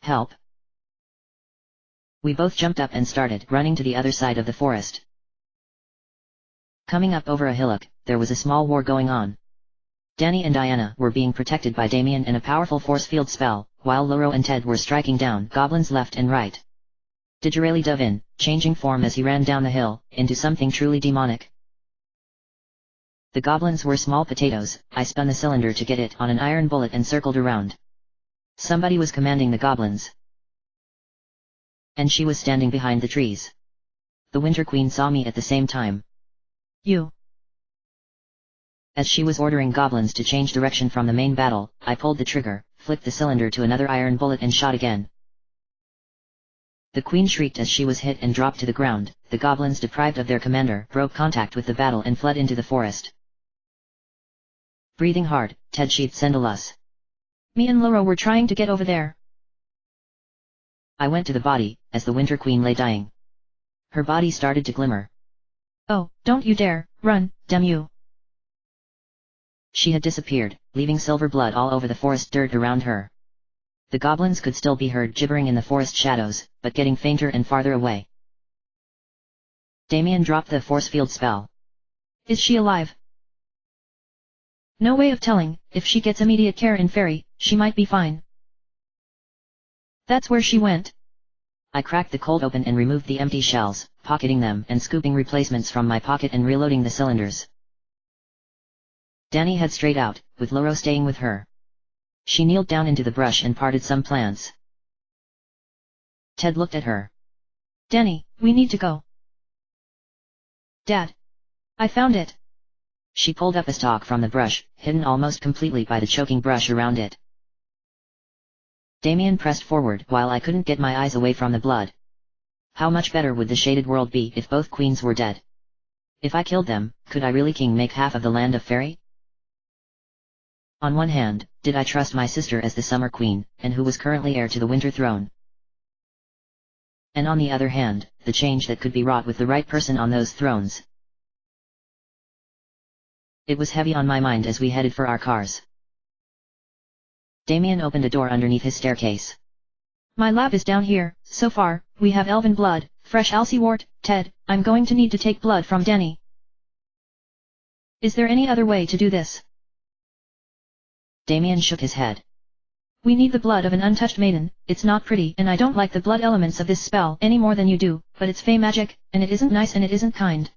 Help. We both jumped up and started running to the other side of the forest. Coming up over a hillock, there was a small war going on. Danny and Diana were being protected by Damien and a powerful force field spell, while Loro and Ted were striking down goblins left and right. Digirelli dove in, changing form as he ran down the hill, into something truly demonic. The goblins were small potatoes. I spun the cylinder to get it on an iron bullet and circled around. Somebody was commanding the goblins. And she was standing behind the trees. The Winter Queen saw me at the same time. You. As she was ordering goblins to change direction from the main battle, I pulled the trigger, flicked the cylinder to another iron bullet and shot again. The queen shrieked as she was hit and dropped to the ground. The goblins, deprived of their commander, broke contact with the battle and fled into the forest. Breathing hard, Ted sheathed Sendalus. Me and Loro were trying to get over there. I went to the body, as the Winter Queen lay dying. Her body started to glimmer. Oh, don't you dare, run, damn you. She had disappeared, leaving silver blood all over the forest dirt around her. The goblins could still be heard gibbering in the forest shadows, but getting fainter and farther away. Damien dropped the force field spell. Is she alive? No way of telling. If she gets immediate care in Fairy, she might be fine. That's where she went. I cracked the cold open and removed the empty shells, pocketing them and scooping replacements from my pocket and reloading the cylinders. Danny had strayed out, with Loro staying with her. She kneeled down into the brush and parted some plants. Ted looked at her. Danny, we need to go. Dad! I found it! She pulled up a stalk from the brush, hidden almost completely by the choking brush around it. Damien pressed forward while I couldn't get my eyes away from the blood. How much better would the shaded world be if both queens were dead? If I killed them, could I really make half of the land of fairy? On one hand, did I trust my sister as the summer queen, and who was currently heir to the winter throne? And on the other hand, the change that could be wrought with the right person on those thrones. It was heavy on my mind as we headed for our cars. Damien opened a door underneath his staircase. My lab is down here. So far, we have elven blood, fresh alcywort. Ted, I'm going to need to take blood from Danny. Is there any other way to do this? Damien shook his head. We need the blood of an untouched maiden. It's not pretty and I don't like the blood elements of this spell any more than you do, but it's fey magic, and it isn't nice and it isn't kind.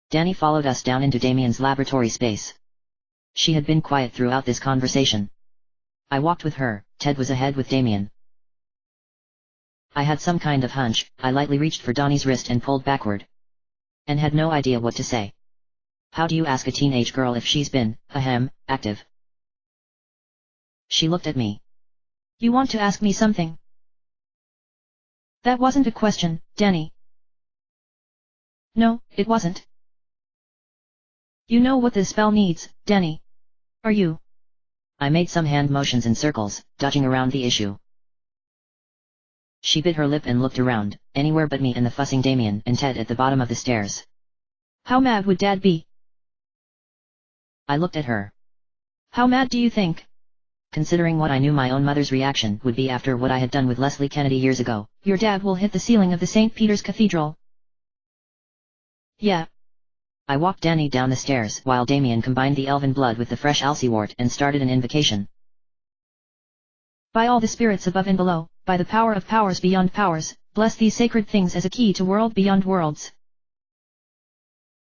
Danny followed us down into Damien's laboratory space. She had been quiet throughout this conversation. I walked with her, Ted was ahead with Damien. I had some kind of hunch. I lightly reached for Donnie's wrist and pulled backward. And had no idea what to say. How do you ask a teenage girl if she's been, active? She looked at me. You want to ask me something? That wasn't a question, Danny. No, it wasn't. You know what this spell needs, Danny. Are you? I made some hand motions in circles, dodging around the issue. She bit her lip and looked around, anywhere but me and the fussing Damien and Ted at the bottom of the stairs. How mad would Dad be? I looked at her. How mad do you think? Considering what I knew my own mother's reaction would be after what I had done with Leslie Kennedy years ago. Your dad will hit the ceiling of the St. Peter's Cathedral. Yeah. I walked Danny down the stairs while Damien combined the elven blood with the fresh alcywort and started an invocation. By all the spirits above and below, by the power of powers beyond powers, bless these sacred things as a key to world beyond worlds.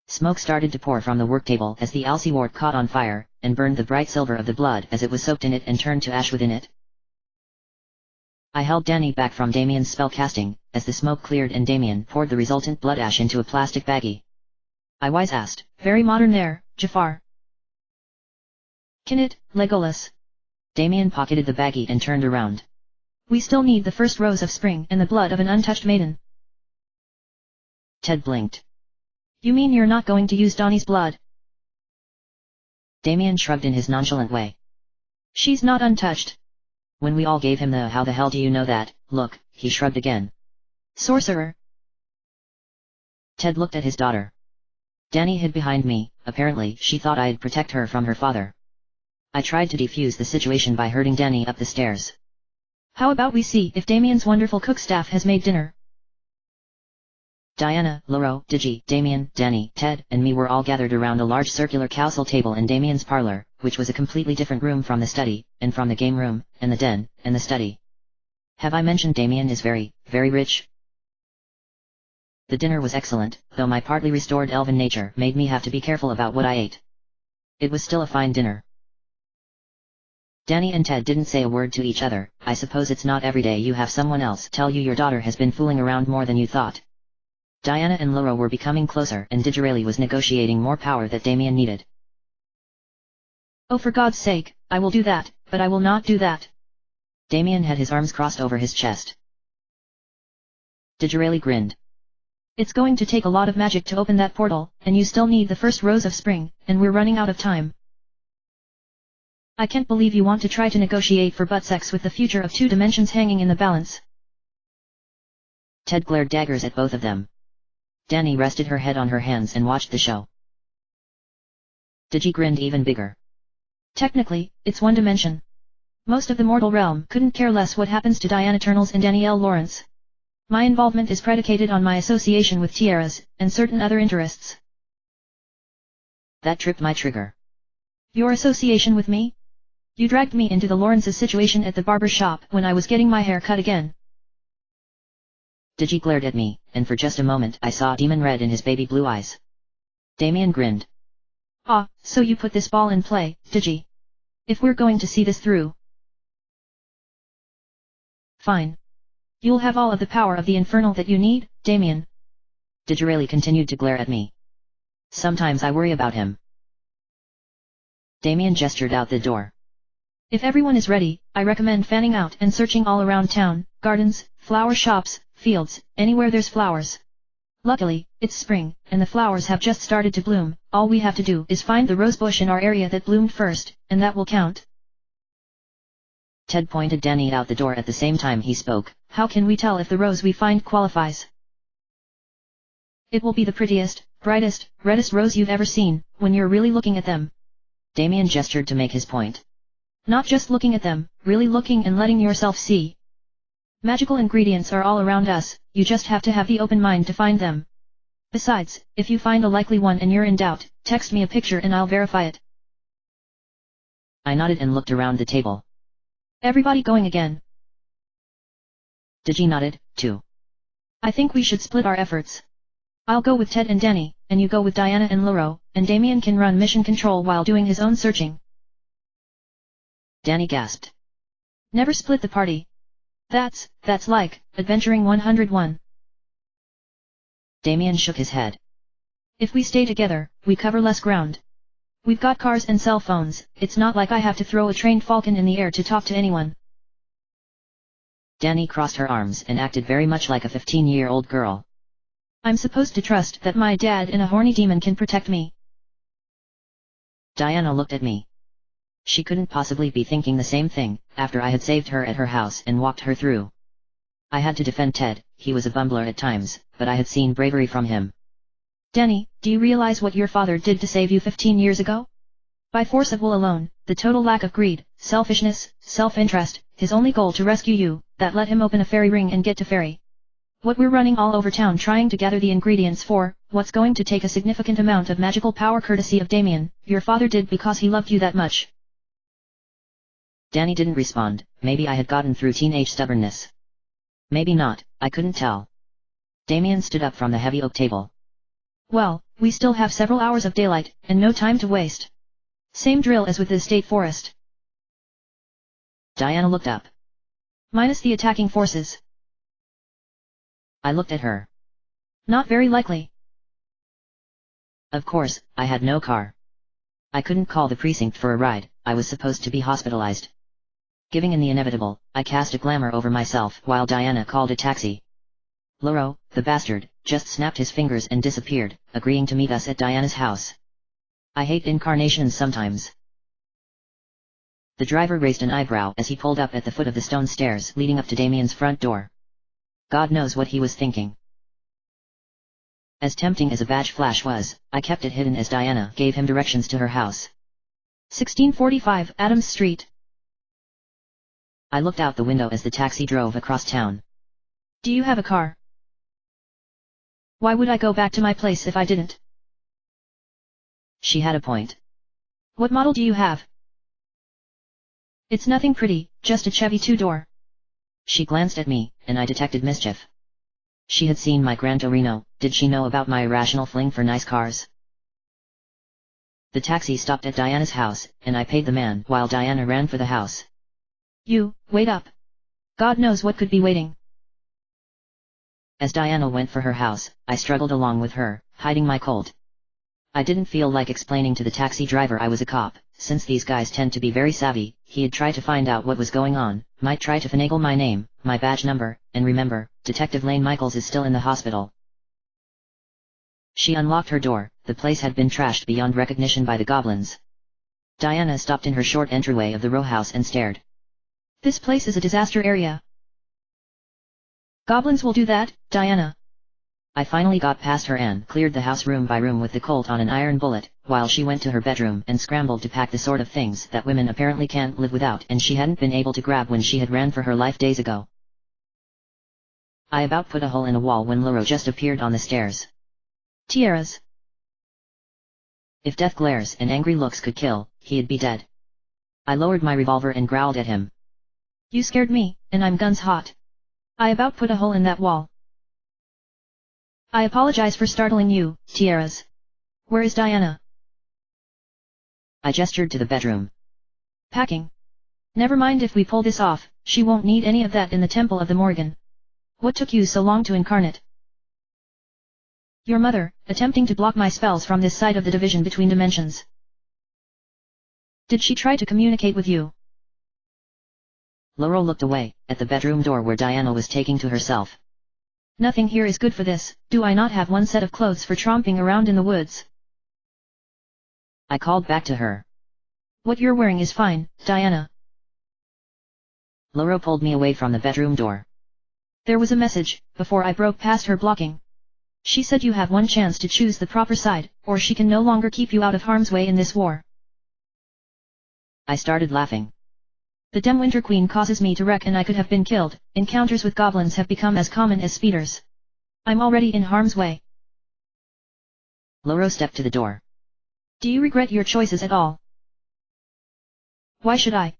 Smoke started to pour from the work table as the alcywort caught on fire, and burned the bright silver of the blood as it was soaked in it and turned to ash within it. I held Danny back from Damien's spell casting, as the smoke cleared and Damien poured the resultant blood ash into a plastic baggie. I wise asked, very modern there, Jafar. Can it, Legolas? Damien pocketed the baggie and turned around. We still need the first rose of spring and the blood of an untouched maiden. Ted blinked. You mean you're not going to use Donnie's blood? Damien shrugged in his nonchalant way. She's not untouched. When we all gave him the how the hell do you know that, look, he shrugged again. Sorcerer. Ted looked at his daughter. Danny hid behind me, apparently she thought I'd protect her from her father. I tried to defuse the situation by herding Danny up the stairs. How about we see if Damien's wonderful cook staff has made dinner? Diana, Loro, Digi, Damien, Danny, Ted, and me were all gathered around a large circular council table in Damien's parlor, which was a completely different room from the study, and from the game room, and the den, and the study. Have I mentioned Damien is very, very rich? The dinner was excellent, though my partly restored elven nature made me have to be careful about what I ate. It was still a fine dinner. Danny and Ted didn't say a word to each other. I suppose it's not every day you have someone else tell you your daughter has been fooling around more than you thought. Diana and Loro were becoming closer and Digirelli was negotiating more power that Damien needed. Oh, for God's sake, I will do that, but I will not do that. Damien had his arms crossed over his chest. Digirelli grinned. It's going to take a lot of magic to open that portal, and you still need the first rose of spring, and we're running out of time. I can't believe you want to try to negotiate for butt sex with the future of 2 dimensions hanging in the balance. Ted glared daggers at both of them. Danny rested her head on her hands and watched the show. Digi grinned even bigger. Technically, it's 1 dimension. Most of the mortal realm couldn't care less what happens to Diana Eternals and Danielle Lawrence. My involvement is predicated on my association with tiaras, and certain other interests. That tripped my trigger. Your association with me? You dragged me into the Lawrence's situation at the barber shop when I was getting my hair cut again. Digi glared at me, and for just a moment I saw demon red in his baby blue eyes. Damien grinned. Ah, so you put this ball in play, Digi. If we're going to see this through. Fine. You'll have all of the power of the Infernal that you need, Damien. Digirelli continued to glare at me. Sometimes I worry about him. Damien gestured out the door. If everyone is ready, I recommend fanning out and searching all around town, gardens, flower shops, fields, anywhere there's flowers. Luckily, it's spring, and the flowers have just started to bloom. All we have to do is find the rose bush in our area that bloomed first, and that will count. Ted pointed Danny out the door at the same time he spoke. How can we tell if the rose we find qualifies? It will be the prettiest, brightest, reddest rose you've ever seen, when you're really looking at them. Damien gestured to make his point. Not just looking at them, really looking and letting yourself see. Magical ingredients are all around us, you just have to have the open mind to find them. Besides, if you find a likely one and you're in doubt, text me a picture and I'll verify it. I nodded and looked around the table. Everybody going again? Digi nodded, too. I think we should split our efforts. I'll go with Ted and Danny, and you go with Diana and Loro, and Damien can run mission control while doing his own searching. Danny gasped. Never split the party. That's like, adventuring 101. Damien shook his head. If we stay together, we cover less ground. We've got cars and cell phones, it's not like I have to throw a trained falcon in the air to talk to anyone. Danny crossed her arms and acted very much like a 15-year-old girl. I'm supposed to trust that my dad and a horny demon can protect me. Diana looked at me. She couldn't possibly be thinking the same thing, after I had saved her at her house and walked her through. I had to defend Ted, he was a bumbler at times, but I had seen bravery from him. Danny, do you realize what your father did to save you 15 years ago? By force of will alone, the total lack of greed, selfishness, self-interest, his only goal to rescue you, that let him open a fairy ring and get to fairy. What we're running all over town trying to gather the ingredients for, what's going to take a significant amount of magical power courtesy of Damien, your father did because he loved you that much. Danny didn't respond, maybe I had gotten through teenage stubbornness. Maybe not, I couldn't tell. Damien stood up from the heavy oak table. Well, we still have several hours of daylight, and no time to waste. Same drill as with the state forest. Diana looked up. Minus the attacking forces. I looked at her. Not very likely. Of course, I had no car. I couldn't call the precinct for a ride, I was supposed to be hospitalized. Giving in the inevitable, I cast a glamour over myself while Diana called a taxi. Loro, the bastard, just snapped his fingers and disappeared, agreeing to meet us at Diana's house. I hate incarnations sometimes. The driver raised an eyebrow as he pulled up at the foot of the stone stairs leading up to Damien's front door. God knows what he was thinking. As tempting as a badge flash was, I kept it hidden as Diana gave him directions to her house. 1645 Adams Street. I looked out the window as the taxi drove across town. Do you have a car? Why would I go back to my place if I didn't? She had a point. What model do you have? It's nothing pretty, just a Chevy two-door. She glanced at me, and I detected mischief. She had seen my Gran Torino, did she know about my irrational fling for nice cars? The taxi stopped at Diana's house, and I paid the man while Diana ran for the house. You, wait up. God knows what could be waiting. As Diana went for her house, I struggled along with her, hiding my cold. I didn't feel like explaining to the taxi driver I was a cop, since these guys tend to be very savvy. He'd try to find out what was going on, might try to finagle my name, my badge number, and remember, Detective Lane Michaels is still in the hospital. She unlocked her door, the place had been trashed beyond recognition by the goblins. Diana stopped in her short entryway of the row house and stared. This place is a disaster area. Goblins will do that, Diana. I finally got past her and cleared the house room by room with the Colt on an iron bullet, while she went to her bedroom and scrambled to pack the sort of things that women apparently can't live without and she hadn't been able to grab when she had ran for her life days ago. I about put a hole in a wall when Loro just appeared on the stairs. Tiaras. If death glares and angry looks could kill, he'd be dead. I lowered my revolver and growled at him. You scared me, and I'm guns hot. I about put a hole in that wall. I apologize for startling you, Tiaras. Where is Diana? I gestured to the bedroom. Packing. Never mind if we pull this off, she won't need any of that in the Temple of the Morgan. What took you so long to incarnate? Your mother, attempting to block my spells from this side of the division between dimensions. Did she try to communicate with you? Laurel looked away, at the bedroom door where Diana was taking to herself. Nothing here is good for this, do I not have one set of clothes for tromping around in the woods? I called back to her. What you're wearing is fine, Diana. Laurel pulled me away from the bedroom door. There was a message, before I broke past her blocking. She said you have one chance to choose the proper side, or she can no longer keep you out of harm's way in this war. I started laughing. The Dem Winter Queen causes me to wreck and I could have been killed. Encounters with goblins have become as common as speeders. I'm already in harm's way. Laurel stepped to the door. Do you regret your choices at all? Why should I?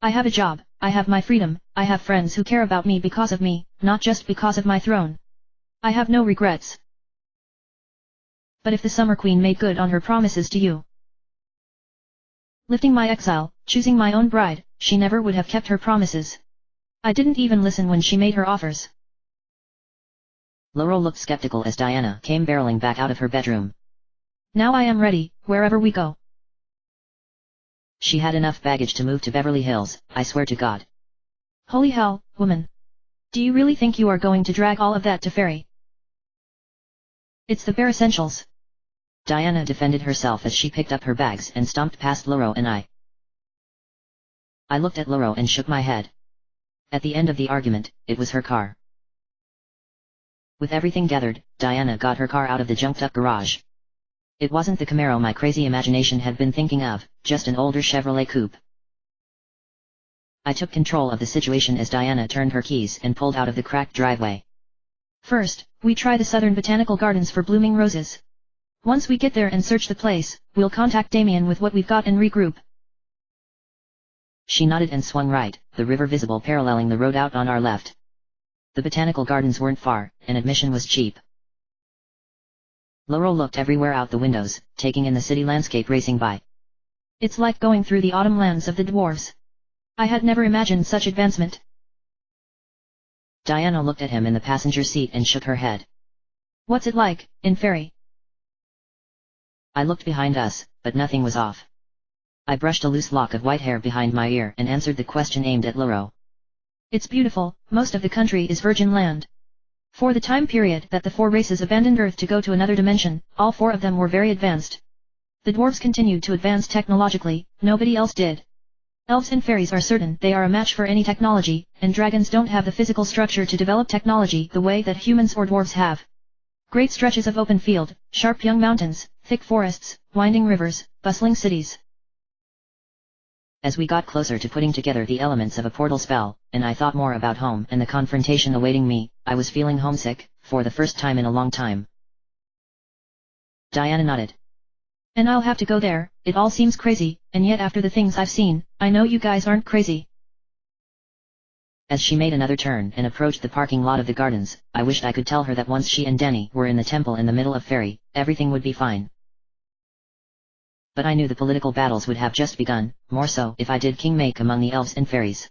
I have a job, I have my freedom, I have friends who care about me because of me, not just because of my throne. I have no regrets. But if the Summer Queen made good on her promises to you, lifting my exile, choosing my own bride, she never would have kept her promises. I didn't even listen when she made her offers. Laurel looked skeptical as Diana came barreling back out of her bedroom. Now I am ready, wherever we go. She had enough baggage to move to Beverly Hills, I swear to God. Holy hell, woman. Do you really think you are going to drag all of that to Fairy? It's the bare essentials. Diana defended herself as she picked up her bags and stomped past Laurel and I. I looked at Laurel and shook my head. At the end of the argument, it was her car. With everything gathered, Diana got her car out of the junked-up garage. It wasn't the Camaro my crazy imagination had been thinking of, just an older Chevrolet coupe. I took control of the situation as Diana turned her keys and pulled out of the cracked driveway. First, we try the Southern Botanical Gardens for blooming roses. Once we get there and search the place, we'll contact Damien with what we've got and regroup. She nodded and swung right, the river visible paralleling the road out on our left. The botanical gardens weren't far, and admission was cheap. Laurel looked everywhere out the windows, taking in the city landscape racing by. It's like going through the autumn lands of the dwarves. I had never imagined such advancement. Diana looked at him in the passenger seat and shook her head. What's it like, in Fairy? I looked behind us, but nothing was off. I brushed a loose lock of white hair behind my ear and answered the question aimed at Laurel. It's beautiful, most of the country is virgin land. For the time period that the four races abandoned Earth to go to another dimension, all four of them were very advanced. The dwarves continued to advance technologically, nobody else did. Elves and fairies are certain they are a match for any technology, and dragons don't have the physical structure to develop technology the way that humans or dwarves have. Great stretches of open field, sharp young mountains, thick forests, winding rivers, bustling cities. As we got closer to putting together the elements of a portal spell, and I thought more about home and the confrontation awaiting me, I was feeling homesick, for the first time in a long time. Diana nodded. And I'll have to go there, it all seems crazy, and yet after the things I've seen, I know you guys aren't crazy. As she made another turn and approached the parking lot of the gardens, I wished I could tell her that once she and Denny were in the temple in the middle of Fairy, everything would be fine. But I knew the political battles would have just begun, more so if I did kingmake among the elves and fairies.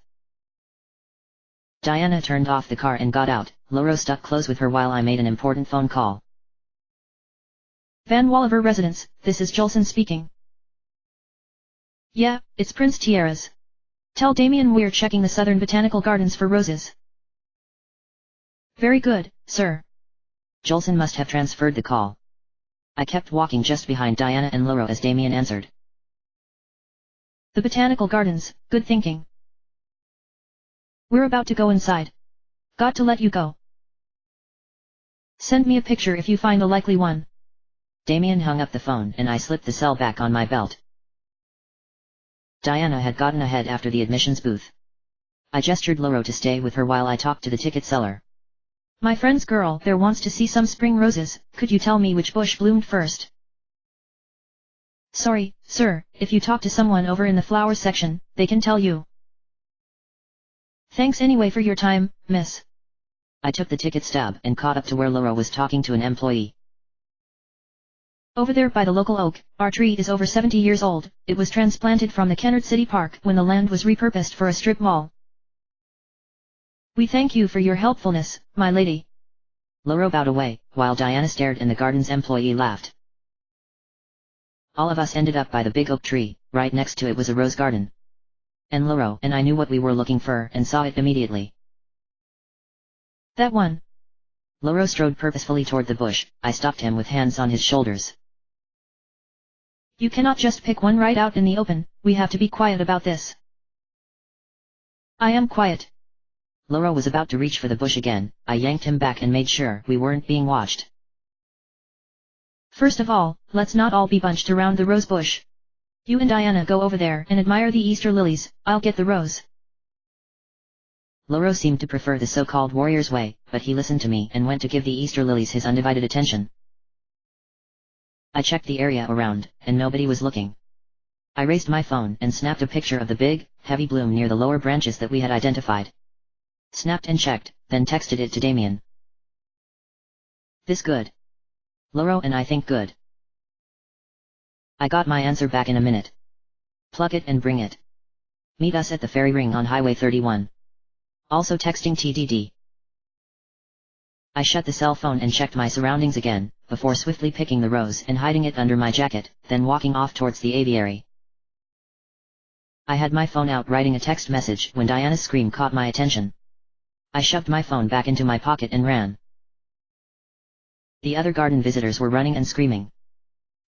Diana turned off the car and got out, Laurel stuck close with her while I made an important phone call. Van Walliver Residence, this is Jolson speaking. Yeah, it's Prince Tiara's. Tell Damien we're checking the Southern Botanical Gardens for roses. Very good, sir. Jolson must have transferred the call. I kept walking just behind Diana and Laurel as Damien answered. The Botanical Gardens, good thinking. We're about to go inside. Got to let you go. Send me a picture if you find a likely one. Damien hung up the phone and I slipped the cell back on my belt. Diana had gotten ahead after the admissions booth. I gestured Laurel to stay with her while I talked to the ticket seller. My friend's girl there wants to see some spring roses, could you tell me which bush bloomed first? Sorry, sir, if you talk to someone over in the flowers section, they can tell you. Thanks anyway for your time, miss. I took the ticket stub and caught up to where Laurel was talking to an employee. Over there by the local oak, our tree is over 70 years old, it was transplanted from the Kennard City Park when the land was repurposed for a strip mall. We thank you for your helpfulness, my lady. Loro bowed away, while Diana stared and the garden's employee laughed. All of us ended up by the big oak tree. Right next to it was a rose garden. And Loro and I knew what we were looking for and saw it immediately. That one. Loro strode purposefully toward the bush. I stopped him with hands on his shoulders. You cannot just pick one right out in the open, we have to be quiet about this. I am quiet. Loro was about to reach for the bush again. I yanked him back and made sure we weren't being watched. First of all, let's not all be bunched around the rose bush. You and Diana go over there and admire the Easter lilies, I'll get the rose. Loro seemed to prefer the so-called warrior's way, but he listened to me and went to give the Easter lilies his undivided attention. I checked the area around, and nobody was looking. I raised my phone and snapped a picture of the big, heavy bloom near the lower branches that we had identified. Snapped and checked, then texted it to Damien. This good? Loro and I think good. I got my answer back in a minute. Pluck it and bring it. Meet us at the ferry ring on Highway 31. Also texting TDD. I shut the cell phone and checked my surroundings again, before swiftly picking the rose and hiding it under my jacket, then walking off towards the aviary. I had my phone out writing a text message when Diana's scream caught my attention. I shoved my phone back into my pocket and ran. The other garden visitors were running and screaming.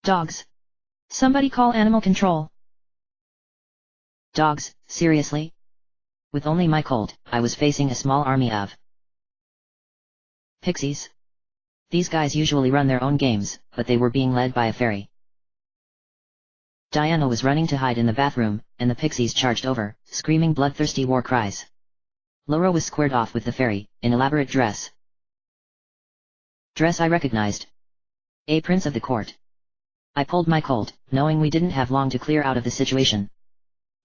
Dogs. Somebody call animal control. Dogs, seriously? With only my colt, I was facing a small army of pixies. These guys usually run their own games, but they were being led by a fairy. Diana was running to hide in the bathroom, and the pixies charged over, screaming bloodthirsty war cries. Loro was squared off with the fairy, in elaborate dress. Dress I recognized. A prince of the court. I pulled my colt, knowing we didn't have long to clear out of the situation.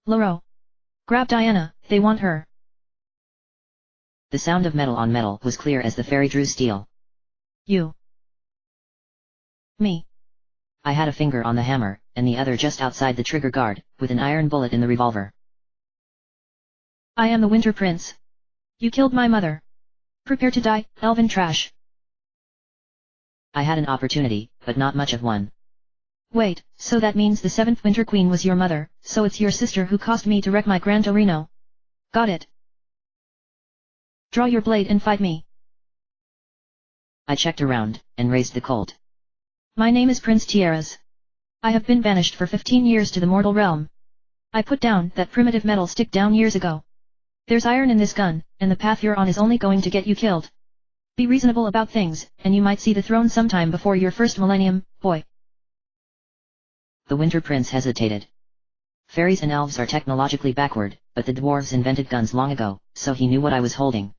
Loro. Grab Diana, they want her. The sound of metal on metal was clear as the fairy drew steel. You. Me. I had a finger on the hammer, and the other just outside the trigger guard, with an iron bullet in the revolver. I am the Winter Prince. You killed my mother. Prepare to die, elven trash. I had an opportunity, but not much of one. Wait, so that means the 7th Winter Queen was your mother, so it's your sister who caused me to wreck my Gran Torino. Got it. Draw your blade and fight me. I checked around, and raised the colt. My name is Prince Tierras. I have been banished for 15 years to the mortal realm. I put down that primitive metal stick down years ago. There's iron in this gun, and the path you're on is only going to get you killed. Be reasonable about things, and you might see the throne sometime before your first millennium, boy. The Winter Prince hesitated. Fairies and elves are technologically backward, but the dwarves invented guns long ago, so he knew what I was holding.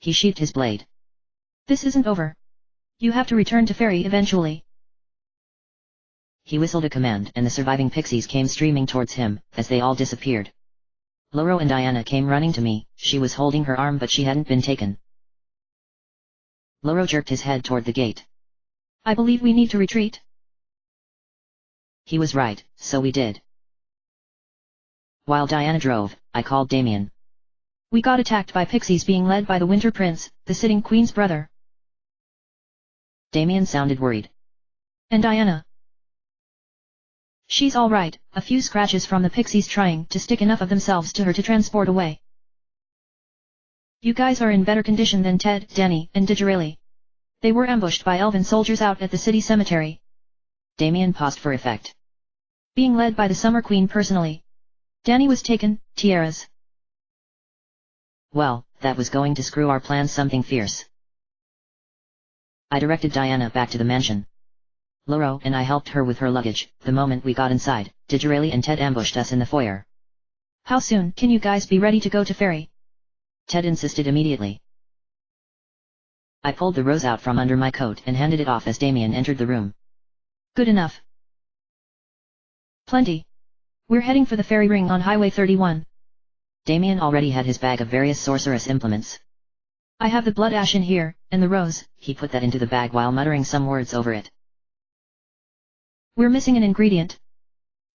He sheathed his blade. This isn't over. You have to return to fairy eventually. He whistled a command and the surviving pixies came streaming towards him, as they all disappeared. Loro and Diana came running to me. She was holding her arm but she hadn't been taken. Loro jerked his head toward the gate. I believe we need to retreat. He was right, so we did. While Diana drove, I called Damien. We got attacked by pixies being led by the Winter Prince, the sitting queen's brother. Damien sounded worried. And Diana? She's all right, a few scratches from the pixies trying to stick enough of themselves to her to transport away. You guys are in better condition than Ted, Danny, and Digirelli. They were ambushed by elven soldiers out at the city cemetery. Damien paused for effect. Being led by the Summer Queen personally. Danny was taken, Tierras. Well, that was going to screw our plans something fierce. I directed Diana back to the mansion. Loro and I helped her with her luggage. The moment we got inside, Digirelli and Ted ambushed us in the foyer. How soon can you guys be ready to go to ferry? Ted insisted immediately. I pulled the rose out from under my coat and handed it off as Damien entered the room. Good enough. Plenty. We're heading for the ferry ring on Highway 31. Damien already had his bag of various sorceress implements. I have the blood ash in here, and the rose. He put that into the bag while muttering some words over it. We're missing an ingredient.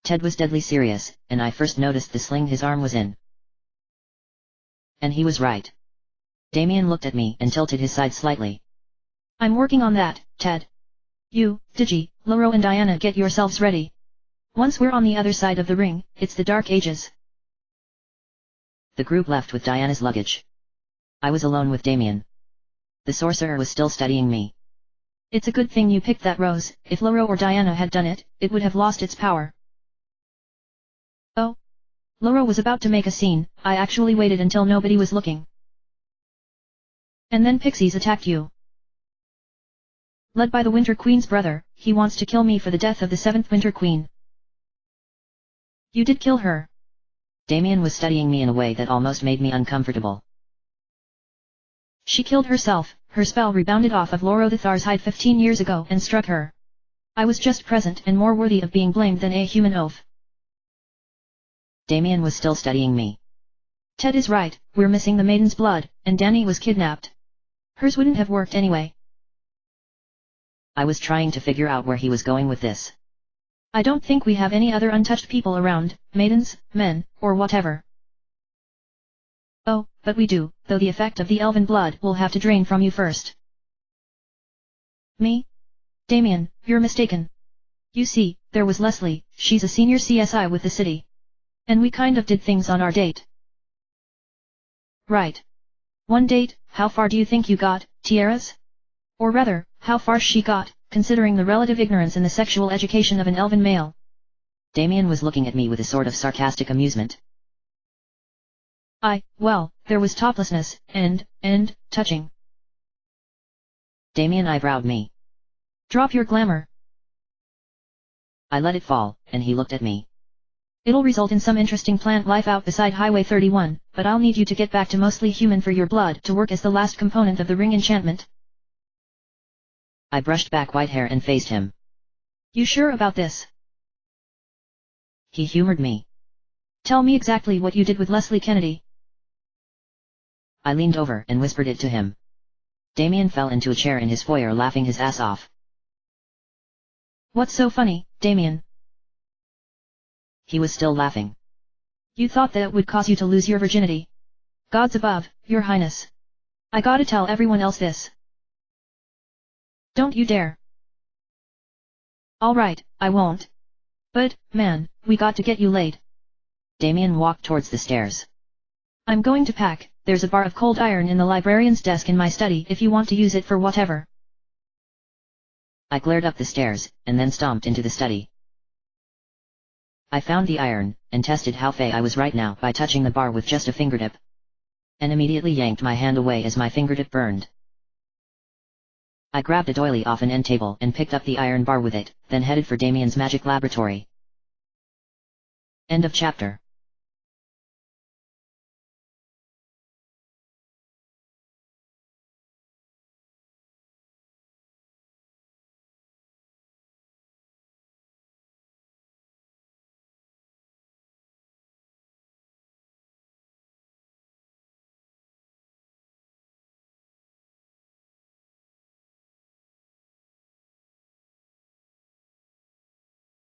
Ted was deadly serious, and I first noticed the sling his arm was in. And he was right. Damien looked at me and tilted his side slightly. I'm working on that, Ted. You, Digi, Loro and Diana, get yourselves ready. Once we're on the other side of the ring, it's the Dark Ages. The group left with Diana's luggage. I was alone with Damien. The sorcerer was still studying me. It's a good thing you picked that rose. If Loro or Diana had done it, it would have lost its power. Oh. Loro was about to make a scene. I actually waited until nobody was looking. And then pixies attacked you. Led by the Winter Queen's brother, he wants to kill me for the death of the 7th Winter Queen. You did kill her. Damien was studying me in a way that almost made me uncomfortable. She killed herself. Her spell rebounded off of Loro the Thar's hide 15 years ago and struck her. I was just present and more worthy of being blamed than a human oaf. Damien was still studying me. Ted is right, we're missing the maiden's blood, and Danny was kidnapped. Hers wouldn't have worked anyway. I was trying to figure out where he was going with this. I don't think we have any other untouched people around, maidens, men, or whatever. Oh, but we do, though the effect of the elven blood will have to drain from you first. Me? Damien, you're mistaken. You see, there was Leslie, she's a senior CSI with the city. And we kind of did things on our date. Right. One date, how far do you think you got, Tiaras? Or rather, how far she got, considering the relative ignorance in the sexual education of an elven male. Damien was looking at me with a sort of sarcastic amusement. Well, there was toplessness, and touching. Damien eyebrowed me. Drop your glamour. I let it fall, and he looked at me. It'll result in some interesting plant life out beside Highway 31, but I'll need you to get back to mostly human for your blood to work as the last component of the ring enchantment. I brushed back white hair and faced him. You sure about this? He humored me. Tell me exactly what you did with Leslie Kennedy. I leaned over and whispered it to him. Damien fell into a chair in his foyer laughing his ass off. What's so funny, Damien? He was still laughing. You thought that it would cause you to lose your virginity. Gods above, your highness. I gotta tell everyone else this. Don't you dare. Alright, I won't. But, man, we got to get you laid. Damien walked towards the stairs. I'm going to pack. There's a bar of cold iron in the librarian's desk in my study if you want to use it for whatever. I glared up the stairs, and then stomped into the study. I found the iron, and tested how fey I was right now by touching the bar with just a fingertip. And immediately yanked my hand away as my fingertip burned. I grabbed a doily off an end table and picked up the iron bar with it, then headed for Damien's magic laboratory. End of chapter.